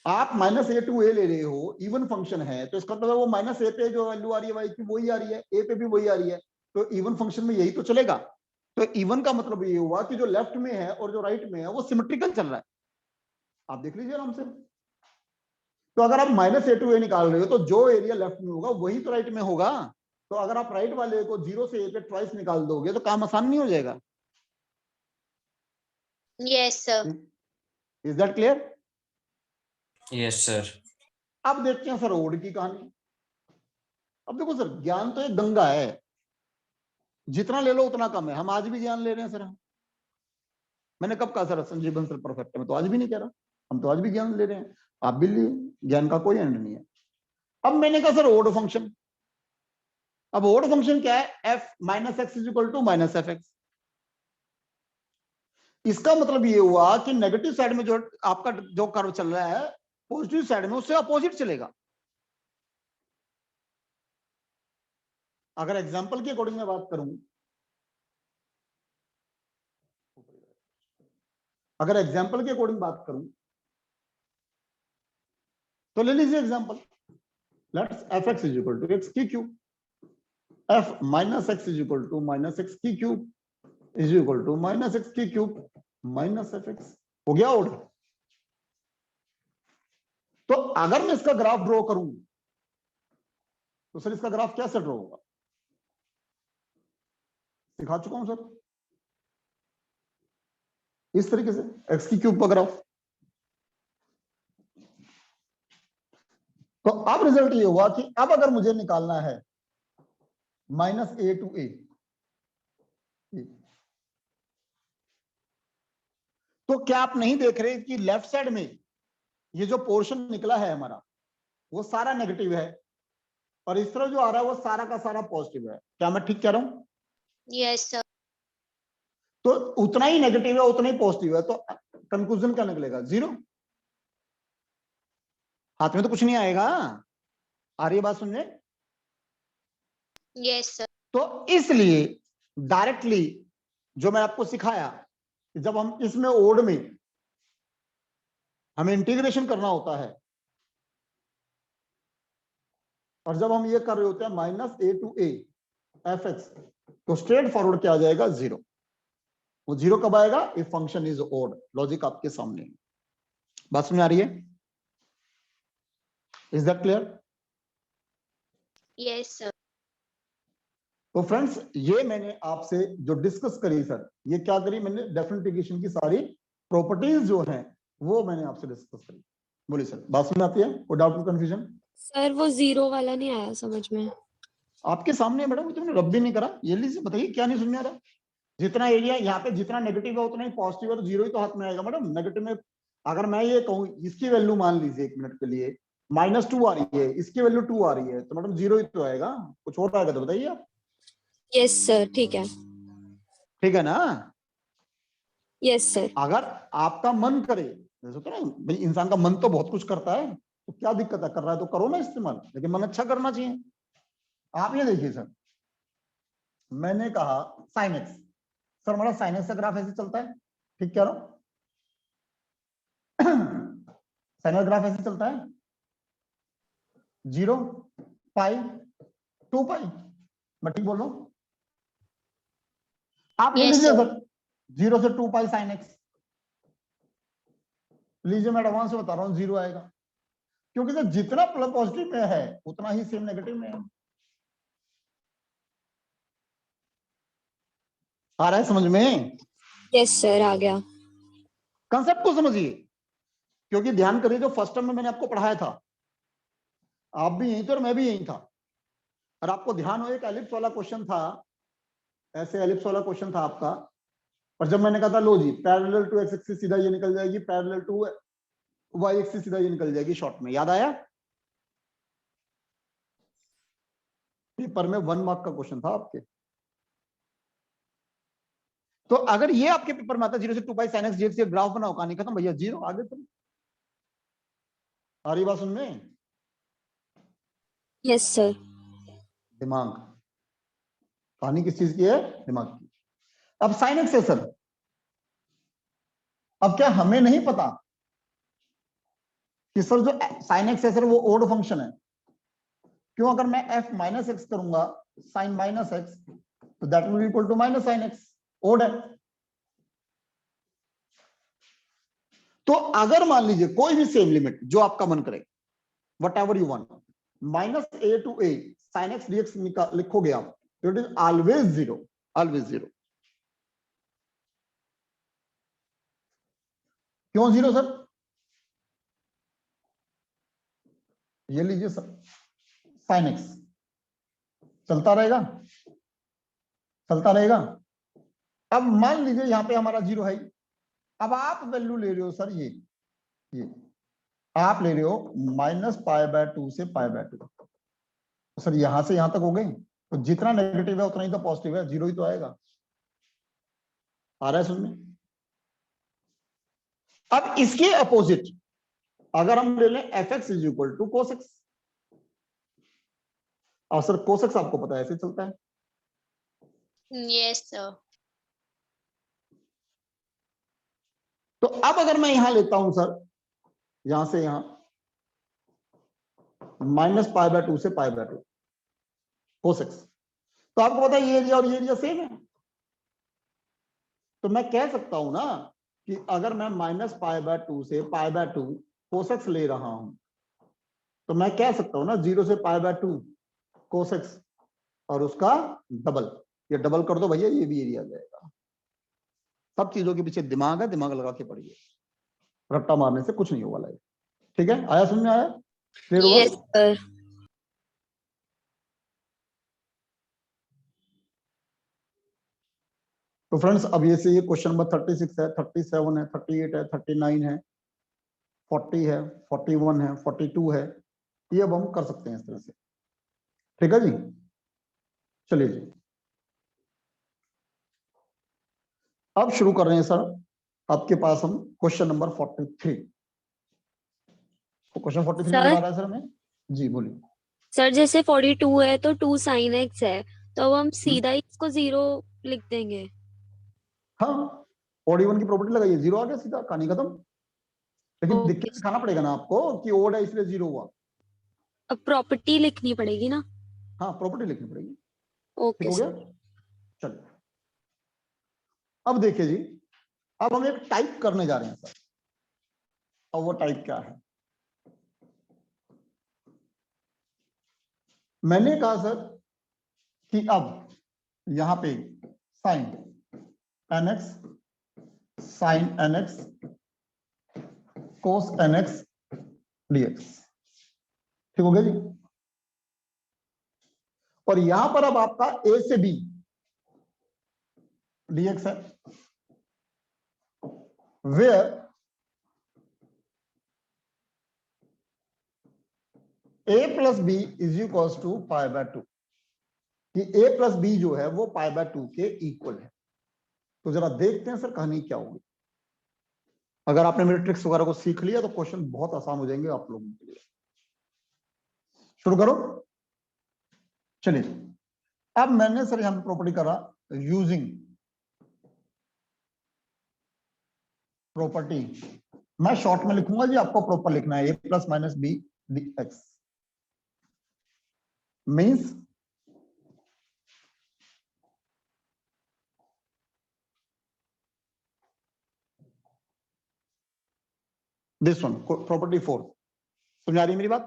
आप -a to a ले रहे हो, इवन फंक्शन है, तो इसका मतलब वो -a पे जो वैल्यू आ रही है y की वही आ रही है, a पे भी वही आ रही है, तो इवन फंक्शन में यही तो चलेगा। तो इवन का मतलब ये हुआ कि जो लेफ्ट में है और जो राइट में है वो सिमेट्रिकल चल रहा है। आप देख लीजिए आराम से। तो अगर आप -a to a निकाल रहे हो तो जो एरिया लेफ्ट में होगा वही तो राइट में होगा। तो अगर आप राइट वाले को 0 से a पे ट्वाइस निकाल दोगे तो काम आसान नहीं हो जाएगा। Yes, sir. Is that clear? Yes sir. अब देखते हैं सर ओड की कहानी। अब देखो सर, ज्ञान तो एक गंगा है, जितना ले लो उतना कम है। हम आज भी ज्ञान ले रहे हैं सर। मैंने कब कहा सर संजीव बंसल परफेक्ट है? मैं तो आज भी नहीं कह रहा, हम तो आज भी ज्ञान ले रहे हैं, आप भी लिए। ज्ञान का कोई एंड नहीं है। अब मैंने कहा सर ओड फंक्शन। अब ओड फंक्शन क्या है? f - x - -fx। इसका मतलब ये हुआ कि नेगेटिव साइड में जो आपका जो कर्व चल रहा है, पॉजिटिव साइड में उससे अपोजिट चलेगा। अगर एग्जांपल के अकॉर्डिंग मैं बात करूं, अगर एग्जांपल के अकॉर्डिंग बात करूं तो ले लीजिए एग्जांपल, लेट्स fx = x की क्यूब, f - x = -x की क्यूब -x की क्यूब -fx। हो गया ओड। तो अगर मैं इसका ग्राफ ड्रॉ करूं तो सर इसका ग्राफ कैसे ड्रॉ होगा? सिखा चुका हूं सर, इस तरीके से x की क्यूब का ग्राफ। तो अब रिजल्ट ये हुआ कि अब अगर मुझे निकालना है -a to a, तो क्या आप नहीं देख रहे कि लेफ्ट साइड में ये जो पोर्शन निकला है हमारा वो सारा नेगेटिव है, और इस तरफ जो आ रहा है वो सारा का सारा पॉजिटिव है। क्या मैं ठीक कह रहा हूं? Yes, sir. तो उतना ही नेगेटिव है उतना ही पॉजिटिव है, तो कंक्लूजन क्या निकलेगा? 0। हाथ में तो कुछ नहीं आएगा। आ रही है बात समझे? Yes, sir. तो इसलिए डायरेक्टली जो मैं आपको सिखाया, जब हम इसमें ओड में हमें इंटीग्रेशन करना होता है और जब हम ये कर रहे होते हैं -a to a fx, तो स्ट्रेट फॉरवर्ड क्या आ जाएगा? 0। वो 0 कब आएगा? If function is odd. Logic आपके सामने है। बात समझ आ रही है? Is that clear? Yes, sir. तो फ्रेंड्स, ये मैंने आपसे जो डिस्कस करी सर, ये क्या करी मैंने? डेफिनेट इक्वेशन की सारी प्रॉपर्टीज जो हैं वो मैंने आपसे डिस्कस करी। बोलिए सर, बात समझ आती है? कोई डाउट कंफ्यूजन? सर वो 0 वाला नहीं आया समझ में। आपके सामने है मैडम, तुमने रब भी नहीं करा। ये लीजिए, बताइए क्या नहीं समझ में आ रहा? जितना एरिया यहाँ पे जितना नेगेटिव है उतना ही पॉजिटिव है, तो 0 ही तो हाथ में आएगा मैडम। नेगेटिव में अगर मैं ये कहूँ इसकी वैल्यू मान लीजिए 1 मिनट के लिए -2 आ रही है, इसकी वैल्यू 2 आ रही है, तो मैडम 0 ही तो आएगा। कुछ और आएगा तो बताइए आप। यस सर, ठीक है। ठीक है ना? Yes sir. अगर आपका मन करे, जैसे होता है ना भाई, इंसान का मन तो बहुत कुछ करता है, तो क्या दिक्कत है? कर रहा है तो करो ना इस्तेमाल, लेकिन मन अच्छा करना चाहिए। आप ये देखिए सर, मैंने कहा sin x, सर हमारा sin x का ग्राफ ऐसे चलता है, ठीक कह रहा हूं? sin का ग्राफ ऐसे चलता है 0 पाई 2 पाई। मैं ठीक बोल रहा हूं? आप ले Yes, लीजिए sir. सर 0 से 2 पाई sin x लीजिए। मैं एडवांस से बता रहा हूं 0 आएगा, क्योंकि सर जितना प्लस पॉजिटिव में है उतना ही सेम नेगेटिव में है। आ रहा है समझ में? यस सर, आ गया। कंसेप्ट को समझिए, क्योंकि ध्यान करिए जो फर्स्ट टर्म में मैंने आपको पढ़ाया था, आप भी यहीं थे और मैं भी यहीं था, और आपको ध्यान हो एक एलिप्स वाला क्वेश्चन था, ऐसे एलिप्स वाला क्वेश्चन था आपका, और जब मैंने कहा था लो जी पैरेलल टू एक्स एक्सिस सीधा ये निकल जाएगी, पैरेलल टू वाई एक्सिस सीधा ये निकल जाएगी शॉर्ट में, याद आया? पेपर में 1 मार्क का क्वेश्चन था आपके। तो अगर ये आपके पेपर में आता 0 से 2 पाई sin x dx, ग्राफ बनाओ, कहानी खत्म भैया, 0 आगे चलो। आ रही बात सुनने? Yes sir. दिमाग, कहानी किस चीज की है? दिमाग की। अब साइन एक्स है सर। अब क्या हमें नहीं पता कि सर जो साइन एक्स है सर वो ओड फंक्शन है? क्यों? अगर मैं एफ माइनस एक्स करूंगा साइन माइनस एक्स तो that will equal to minus sine X, odd है। तो अगर मान लीजिए कोई भी सेम लिमिट जो आपका मन करे, whatever you want, minus A to A sine X DX लिखोगे आप, तो it is always zero, always zero. क्यों जीरो सर? ये लीजिए सर, साइन एक्स चलता रहेगा, चलता रहेगा। अब मान लीजिए यहां पे हमारा जीरो है। अब आप वैल्यू ले रहे हो सर, ये आप ले रहे हो माइनस पाई बाय 2 से पाई बाय 2। तो सर यहां से यहां तक हो गए, तो जितना नेगेटिव है उतना ही तो पॉजिटिव है, जीरो ही तो आएगा। आ रहा है सुनने? अब इसके अपोजिट अगर हम ले लें F X is equal to cos X, और सर कोस एक्स आपको पता है ऐसे चलता है। Yes, sir. तो अब अगर मैं यहां लेता हूं सर, यहां से यहां माइनस पाई बाय 2 से पाई बाय 2 कोस एक्स, तो आपको पता है ये एरिया और ये एरिया सेम है। तो मैं कह सकता हूं ना कि अगर मैं माइनस पाई बाय 2 से पाई बाय 2 कोस एक्स ले रहा हूं, तो मैं कह सकता हूं ना 0 से पाई बाय 2 कोस एक्स और उसका डबल। ये डबल कर दो भैया, ये भी एरिया आ जाएगा। सब चीजों के पीछे दिमाग है, दिमाग लगा के पढ़िए, रट्टा मारने से कुछ नहीं होगा लाइफ। ठीक है? आया समझ में? आया? क्लियर हुआ? Yes sir. तो फ्रेंड्स अब ये से ये क्वेश्चन नंबर 36 है, 37 है, 38 है, 39 है, 40 है, 41 है, 42 है, ये अब हम कर सकते हैं इस तरह से। ठीक है जी? चलिए जी, अब शुरू कर रहे हैं सर आपके पास हम क्वेश्चन नंबर 43। तो क्वेश्चन 43 सर? नंबर आ रहा है सर हमें? जी बोलिए। सर जैसे 42 है तो 2 साइन एक्स है, तो अब हम सीधा ही इसको 0 लिख देंगे। हाँ, 41 की प्रॉपर्टी लगाइए, जीरो आ गया, सीधा कहानी खत्म। लेकिन ओके। दिक्कत दिखाना पड़ेगा ना आपको कि ओड है इसलिए जीरो हुआ। अब प्रॉपर्टी लिखनी पड़ेगी ना? हाँ, प्रॉपर्टी लिखनी पड़ेगी। ठीक ओके हो गया? सर। चलिए अब देखिए जी, अब हम एक टाइप करने जा रहे हैं सर। और वो टाइप क्या है? मैंने कहा सर कि अब यहां पे साइन nx साइन nx कोस nx dx, ठीक हो गया जी? और यहां पर अब आपका a से b dx है, where a plus B is equals to pi by 2, कि a प्लस बी जो है वो पाई बाय 2 के इक्वल है। तो जरा देखते हैं सर कहानी क्या होगी। अगर आपने मेरे ट्रिक्स वगैरह को सीख लिया तो क्वेश्चन बहुत आसान हो जाएंगे आप लोगों के लिए। शुरू करो। चलिए, अब मैंने सर यहां प्रॉपर्टी करा यूजिंग प्रॉपर्टी, मैं शॉर्ट में लिखूंगा जी, आपको प्रॉपर लिखना है। a plus minus B D X means this one, property 4। समझ आ रही है मेरी बात?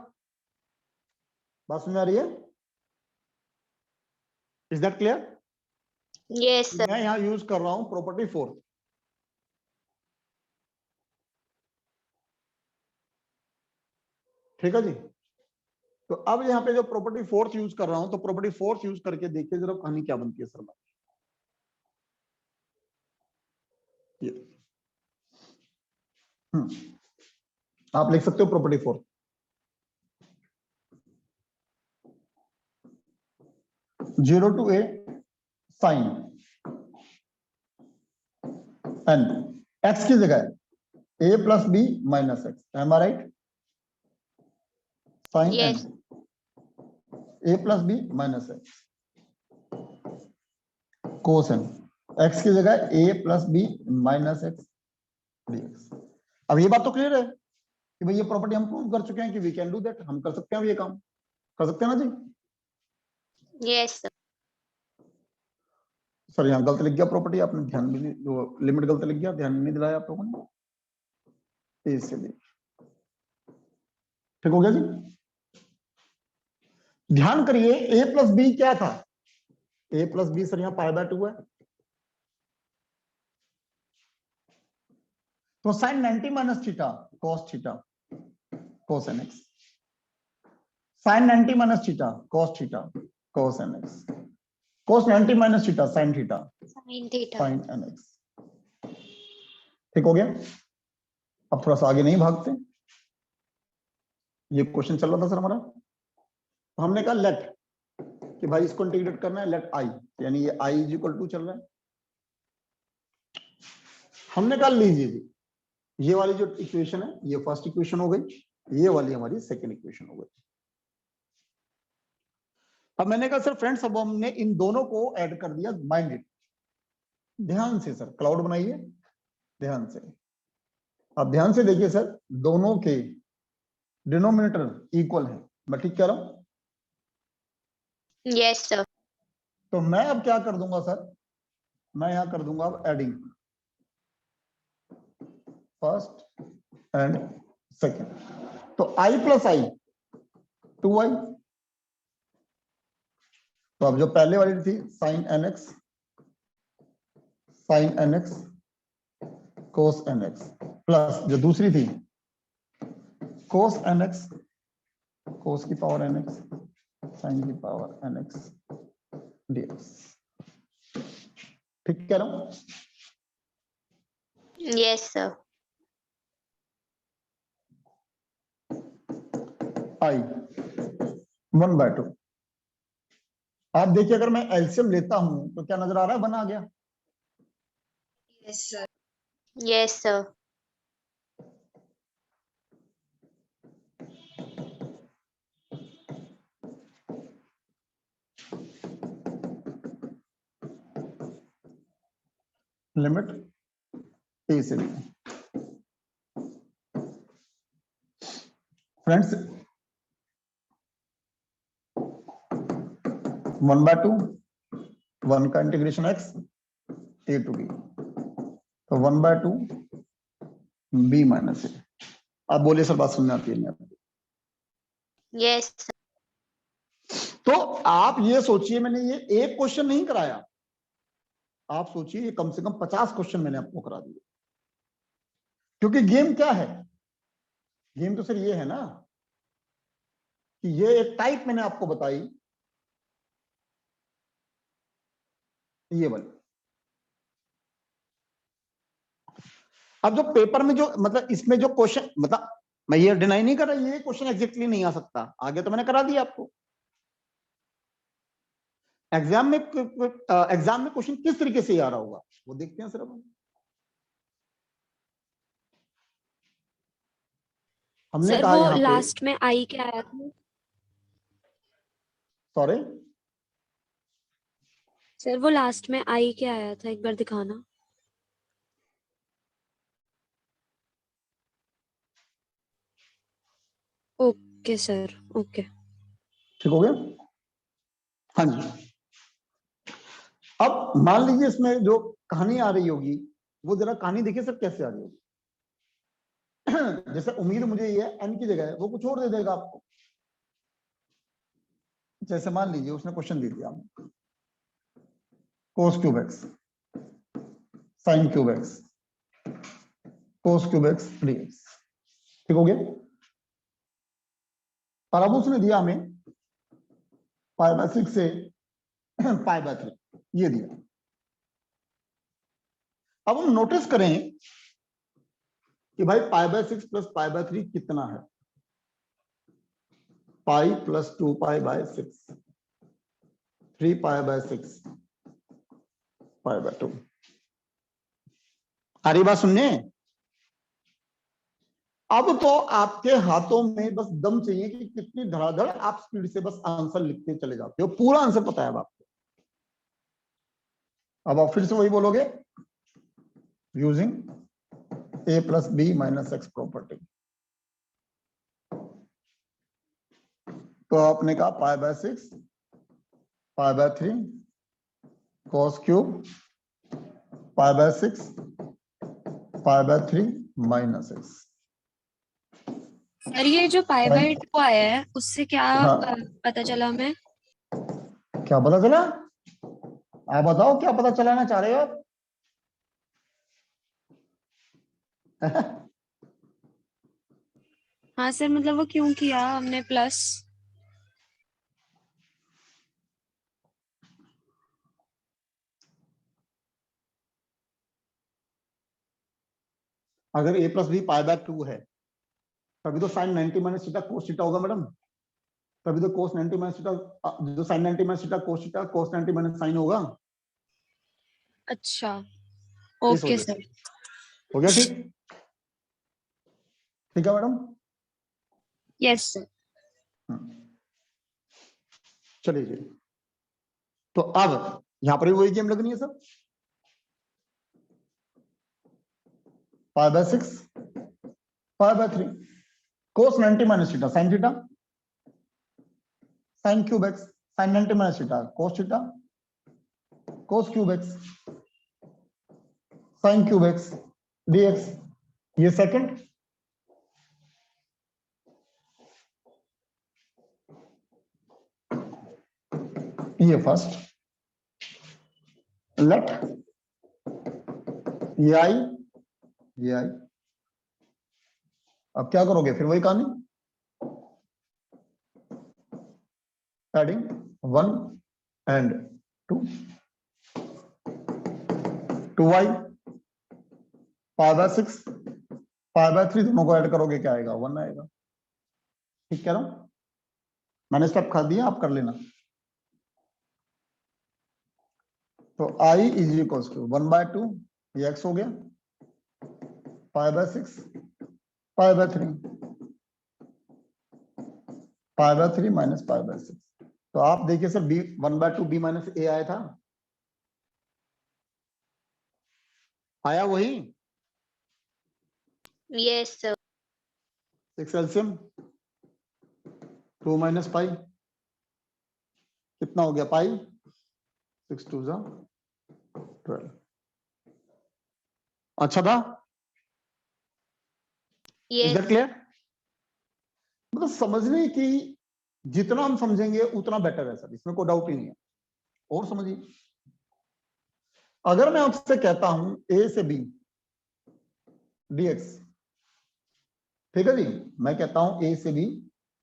बात समझ आ रही है? Is that clear? Yes, sir. मैं यहां यूज कर रहा हूं प्रॉपर्टी 4। ठीक है जी? तो अब यहां पे जो प्रॉपर्टी 4 यूज कर रहा हूं, तो प्रॉपर्टी 4 यूज करके देखिए जरा कहानी क्या बनती है सर। ये आप लिख सकते हो property 4। Zero to A sine N x की जगह a plus B minus x, am I right? Sine n, Yes. A plus B minus x cos n, x की जगह a plus B minus x dx. अब ये बात तो clear है कि भाई ये प्रॉपर्टी हम प्रूव कर चुके हैं कि वी कैन डू दैट, हम कर सकते हैं अब ये काम, कर सकते हैं ना जी। Yes, sir. सर यहाँ गलत लिख गया प्रॉपर्टी, आपने ध्यान भी नहीं, जो लिमिट गलत लिख गया, ध्यान नहीं दिलाया आप लोगों ने, इसलिए ठीक हो गया जी। ध्यान करिए ए प्लस बी क्या था, ए प्लस बी सर यहाँ पाई बाय 2 है, तो sine 90 minus theta cos N X, sine 90 minus theta cos N X, cos 90 minus theta sine Sin theta. Sine N X. ठीक हो गया। अब थोड़ा सा आगे नहीं भागते, ये क्वेश्चन चल रहा था सर हमारा, तो हमने कहा लेट कि भाई इसको इंटीग्रेट करना है, लेट आई, यानी ये आई इज इक्वल टू चल रहा है। हमने कहा लीजिए जी, ये वाली जो इक्वेशन है ये फर्स्ट इक्वेशन हो गई, ये वाली हमारी सेकेंड इक्वेशन हो गई। अब मैंने कहा सर फ्रेंड्स, अब हमने इन दोनों को ऐड कर दिया माइंडेड, ध्यान से सर क्लाउड बनाइए, ध्यान से, अब ध्यान से देखिए सर, दोनों के डिनोमिनेटर इक्वल है, मैं ठीक कह रहा हूं? Yes, sir. तो मैं अब क्या कर दूंगा सर, मैं यहां कर दूंगा अब एडिंग फर्स्ट एंड सेकेंड, तो आई प्लस आई 2i, तो अब जो पहले वाली थी sign N x cos n x, plus जो दूसरी थी कोस एन एक्स, कोस की पावर एन एक्स साइन की पावर एन एक्स डीएक्स। ठीक कह रहा हूं? Yes, sir. आई 1/2, आप देखिए अगर मैं एलसीएम लेता हूं तो क्या नजर आ रहा है, बना गया। Yes, sir. लिमिट ए से बी, फ्रेंड्स 1/2, 1 का integration X A to B, तो 1/2 बी माइनस ए। आप बोलिए सर बात समझ में आती है नहीं आती? Yes, sir. तो आप ये सोचिए, मैंने ये एक क्वेश्चन नहीं कराया, आप सोचिए ये कम से कम 50 क्वेश्चन मैंने आपको करा दिए, क्योंकि गेम क्या है, गेम तो सर ये है ना कि ये एक टाइप मैंने आपको बताई, ये वाली। अब जो पेपर में जो मतलब इसमें जो क्वेश्चन, मतलब मैं ये डिनाई नहीं कर रहा, ये क्वेश्चन एग्जैक्टली नहीं आ सकता, आगे तो मैंने करा दिया आपको। एग्जाम में क्वेश्चन किस तरीके से आ रहा होगा वो देखते हैं सिर्फ। हमने सर कहा वो यहाँ पे, लास्ट में आई क्या आया था? सॉरी सर वो लास्ट में आई क्या आया था, एक बार दिखाना। Okay sir, okay. ठीक हो गया। हाँ जी, अब मान लीजिए इसमें जो कहानी आ रही होगी वो जरा कहानी देखिए सर कैसे आ रही होगी। जैसे उम्मीद मुझे ये है एन की जगह वो कुछ और दे देगा आपको, जैसे मान लीजिए उसने क्वेश्चन दे दिया cos cube X sine cube X cos cube X DX, ठीक हो गया। और अब उसने दिया हमें π/6 से π/3, ये दिया। अब हम नोटिस करें कि भाई π/6 प्लस π/3 कितना है, पाई प्लस 2π/6, 3π/6 π/2। आ रही बात सुनने? अब तो आपके हाथों में बस दम चाहिए कि कितनी धड़ाधड़ आप स्पीड से बस आंसर लिखते चले जाते हो, पूरा आंसर पता है अब आपको। अब आप फिर से वही बोलोगे, using a plus B minus X property. तो आपने कहा pi by 6 pi by 3 cos cube pi by 6 pi by 3 minus X. Sir ये जो पाई बाय 2 आया है उससे क्या हाँ। पता चला हमें? क्या पता चला? आप बताओ क्या पता चलाना चाह रहे हो आप? हाँ सर, मतलब वो क्यों किया हमने प्लस? अगर a plus b pi by 2 है तभी तो sine 90 minus theta cos theta होगा मैडम। तभी तो कोस 90 माइनस थीटा, जो sine 90 minus theta cos theta, cos 90 minus sine होगा। अच्छा, इस ओके वजह से। सर। हो गया ठीक? ठीक है मैडम। Yes sir. चलिए जी, तो अब यहां पर भी वही गेम लगनी है sir. Pi by 6 pi by 3 cos 90 minus theta sine theta, sine cube X, sine 90 minus theta cos theta, cos cube X, sine cube X DX. ये सेकंड, ये फर्स्ट। लेट ये आई, ये आई। अब क्या करोगे? फिर वही कहानी, adding 1 and 2, 2y pi by 6 pi by 3 दोनों को ऐड करोगे क्या आएगा? 1 आएगा। ठीक कह रहा हूं? मैंने स्टेप खा दिया, आप कर लेना। तो i इज इक्वल्स टू 1/2, ये x हो गया, पाई by 6 pi by 3 pi by 3 minus pi by 6। तो आप देखिए sir, b 1/2 b minus a आया था, आया वही। Yes, sir. 6 LCM 2 minus pi कितना हो गया? पाई 6 2 जा 12। अच्छा था? Is Yes. That clear? मतलब समझने की जितना हम समझेंगे उतना बेटर है सर, इसमें कोई डाउट ही नहीं है। और समझिए, अगर मैं आपसे कहता हूं a से b dx, ठीक है जी, मैं कहता हूं a से b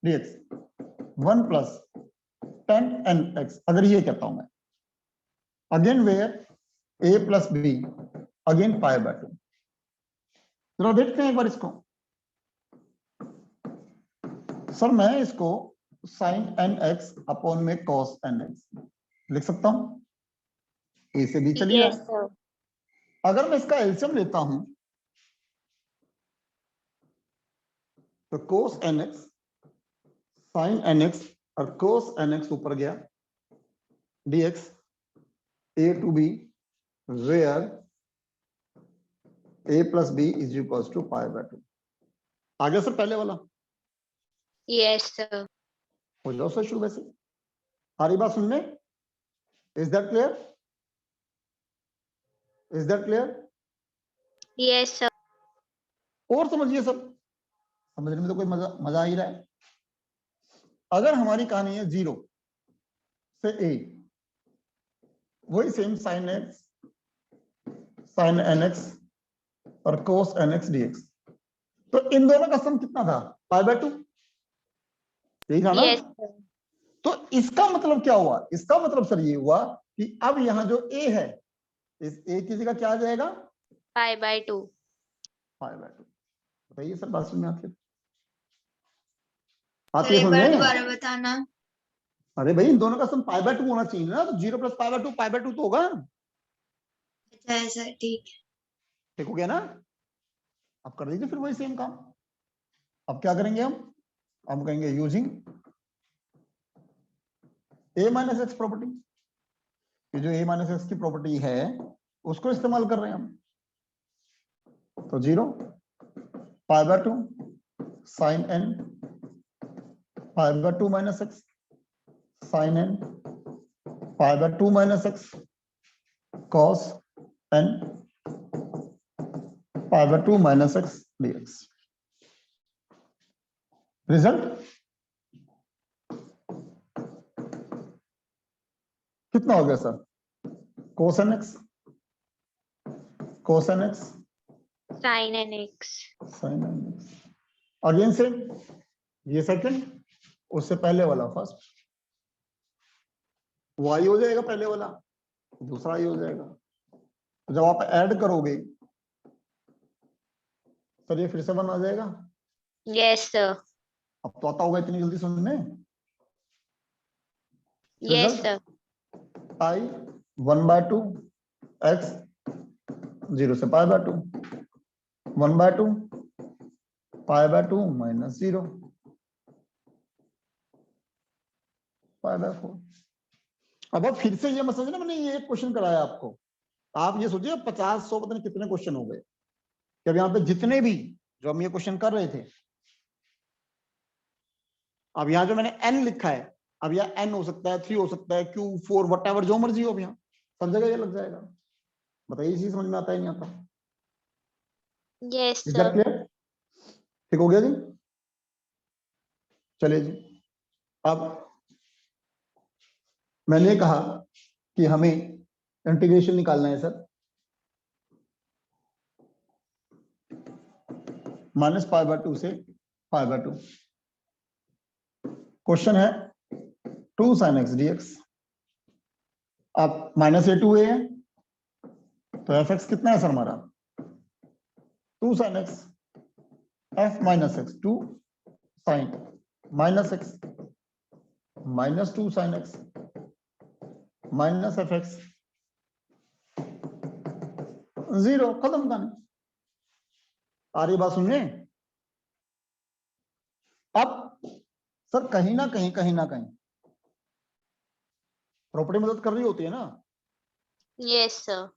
dx 1 प्लस 10nx, अगर ये कहता हूं मैं, again where a plus b again pi by 2। जरा देखते हैं एक बार इसको। सर मैं इसको साइन nx अपॉन में cos nx लिख सकता हूं, a से b चलिए। Yes, sir. अगर मैं इसका एलसीएम लेता हूं तो cos nx sin nx और cos nx ऊपर गया dx a to b where a plus b is equals to pi by 2। आ गया सर पहले वाला? Yes, sir. हो जाओ सर शुरू वैसे। सारी बात सुनने, is that clear? Is that clear? Yes, sir. और समझिए सब, समझने में तो कोई मजा आ ही रहा है। अगर हमारी कहानी है 0 से a, वही same sin x sin nx और cos nx dx, तो इन दोनों का सम कितना था? पाई बाय 2, यही था ना? Yes, sir. तो इसका मतलब क्या हुआ? इसका मतलब सर ये हुआ कि अब यहां जो a है, इस a की जगह क्या आ जाएगा? Pi by 2. Pi by 2। बताइए सर, बात समझ में आती है? आती है समझ में? दोबारा बताना। अरे भाई, इन दोनों का सम पाई बाय 2 होना चाहिए ना, तो 0 प्लस पाई बाय 2 तो होगा। अच्छा है सर, ठीक। ठीक हो गया ना? अब कर दीजिए फिर वही सेम काम। अब क्या करेंगे हम कहेंगे using a minus X property. ये जो a माइनस एक्स की प्रॉपर्टी है उसको इस्तेमाल कर रहे हैं हम। तो 0 pi by 2 sine n pi by 2 minus X sine n pi by 2 minus X cos n pi by 2 minus X dx। Result कितना हो गया sir? cos n x Sin and x. sin n x। Again से ये second, उससे पहले वाला first. y हो जाएगा पहले वाला, दूसरा y हो जाएगा। तो जब आप ऐड करोगे सर ये फिर से 1 आ जाएगा। Yes, sir. अब तो आता होगा इतनी जल्दी सुनने। Yes, sir. i 1/2 x 0 से pi by 2 1/2 pi by 2 minus 0 pi bye 4। अब फिर से ये मत समझना मैंने ये एक क्वेश्चन कराया आपको। आप ये सोचिए 50-100 पता नहीं कितने क्वेश्चन हो गए कि अब यहाँ पे जितने भी जो हम ये क्वेश्चन कर रहे थे, अब यहाँ जो मैंने n लिखा है, अब यह n हो सकता है, 3 हो सकता है, q 4 वट जो मर्जी हो, अब यहाँ सब जगह ये लग जाएगा। बताइए इसी समझ में आता है नहीं आता? Yes, is that sir. Clear? ठीक हो गया जी? चलिए जी, अब मैंने कहा कि हमें इंटीग्रेशन निकालना है सर माइनस पाई बाय 2 से पाई बाय 2। क्वेश्चन है 2 sin x dx। अब माइनस a2 है तो fx कितना है सर हमारा? 2 sin x f minus x 2 sin minus x minus 2 sin x minus fx 0। खत्म कहानी। आ रही बात सुनिए। अब सर कहीं ना कहीं प्रॉपर्टी मदद कर रही होती है ना। Yes, sir.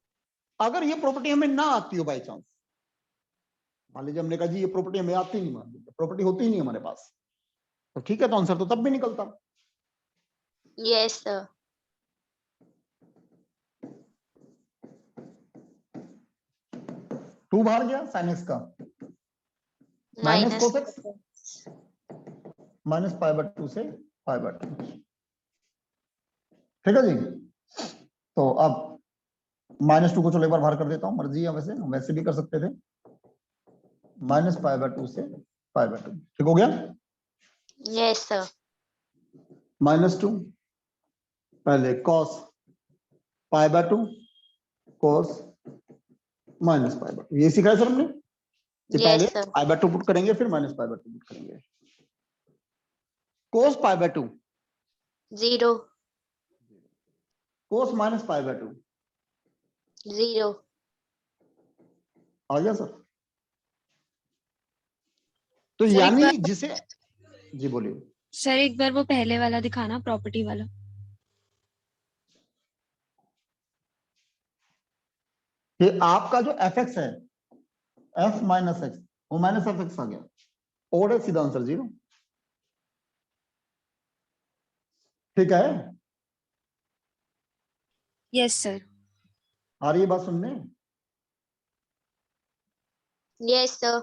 अगर ये प्रॉपर्टी हमें ना आती हो बाई चांस, मान लीजिए हमने कहा जी ये प्रॉपर्टी हमें आती नहीं, मान लीजिए प्रॉपर्टी होती ही नहीं हमारे पास, तो ठीक है, तो आंसर तो तब भी निकलता। Yes, sir. टू बाहर गया sin x का minus Minus cos x minus pi by 2 से पाई बाय 2। ठीक है जी। तो अब -2 को चलो एक बार बाहर कर देता हूं, मर्जी है, वैसे भी कर सकते थे। माइनस पाई बाय 2 से पाई बाय 2। ठीक हो गया? Yes, sir. -2 पहले cos pi by 2 cos minus pi by 2, ये सीखा है सर हमने कि पहले Yes, sir. Pi by 2 put करेंगे फिर माइनस पाई बाय 2 पुट करेंगे। cos pi by 2 0. cos minus pi by 2 0. आ गया सर? तो सर एक यानी बार जिसे, जी बोलिए। सर एक बार वो पहले वाला दिखाना, प्रॉपर्टी वाला। कि आपका जो fx है f माइनस एक्स वो माइनस एफ एक्स आ गया, और है सीधा आंसर 0। ठीक है? Yes sir. आ रही है बात सुनने? Yes, sir.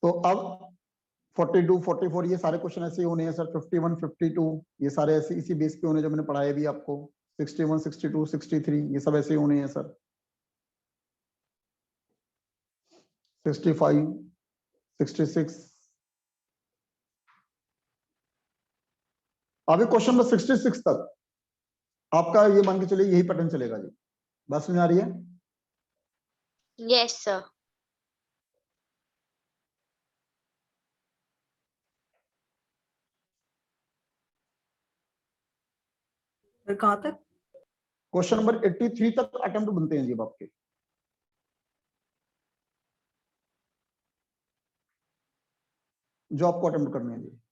तो अब 42 44 ये सारे क्वेश्चन ऐसे ही होने हैं सर। 51 52 ये सारे ऐसे इसी बेस पे होने जो मैंने पढ़ाया भी आपको। 61 62 63 ये सब ऐसे ही होने हैं सर। 65 66 अभी क्वेश्चन नंबर 66 तक आपका ये मान के चलिए यही पैटर्न चलेगा जी। बात सुन आ रही है? Yes, sir. कहाँ तक? क्वेश्चन नंबर 83 तक अटेम्प्ट बनते हैं जी अब आपके। जो आपको अटेम्प्ट करने हैं जी।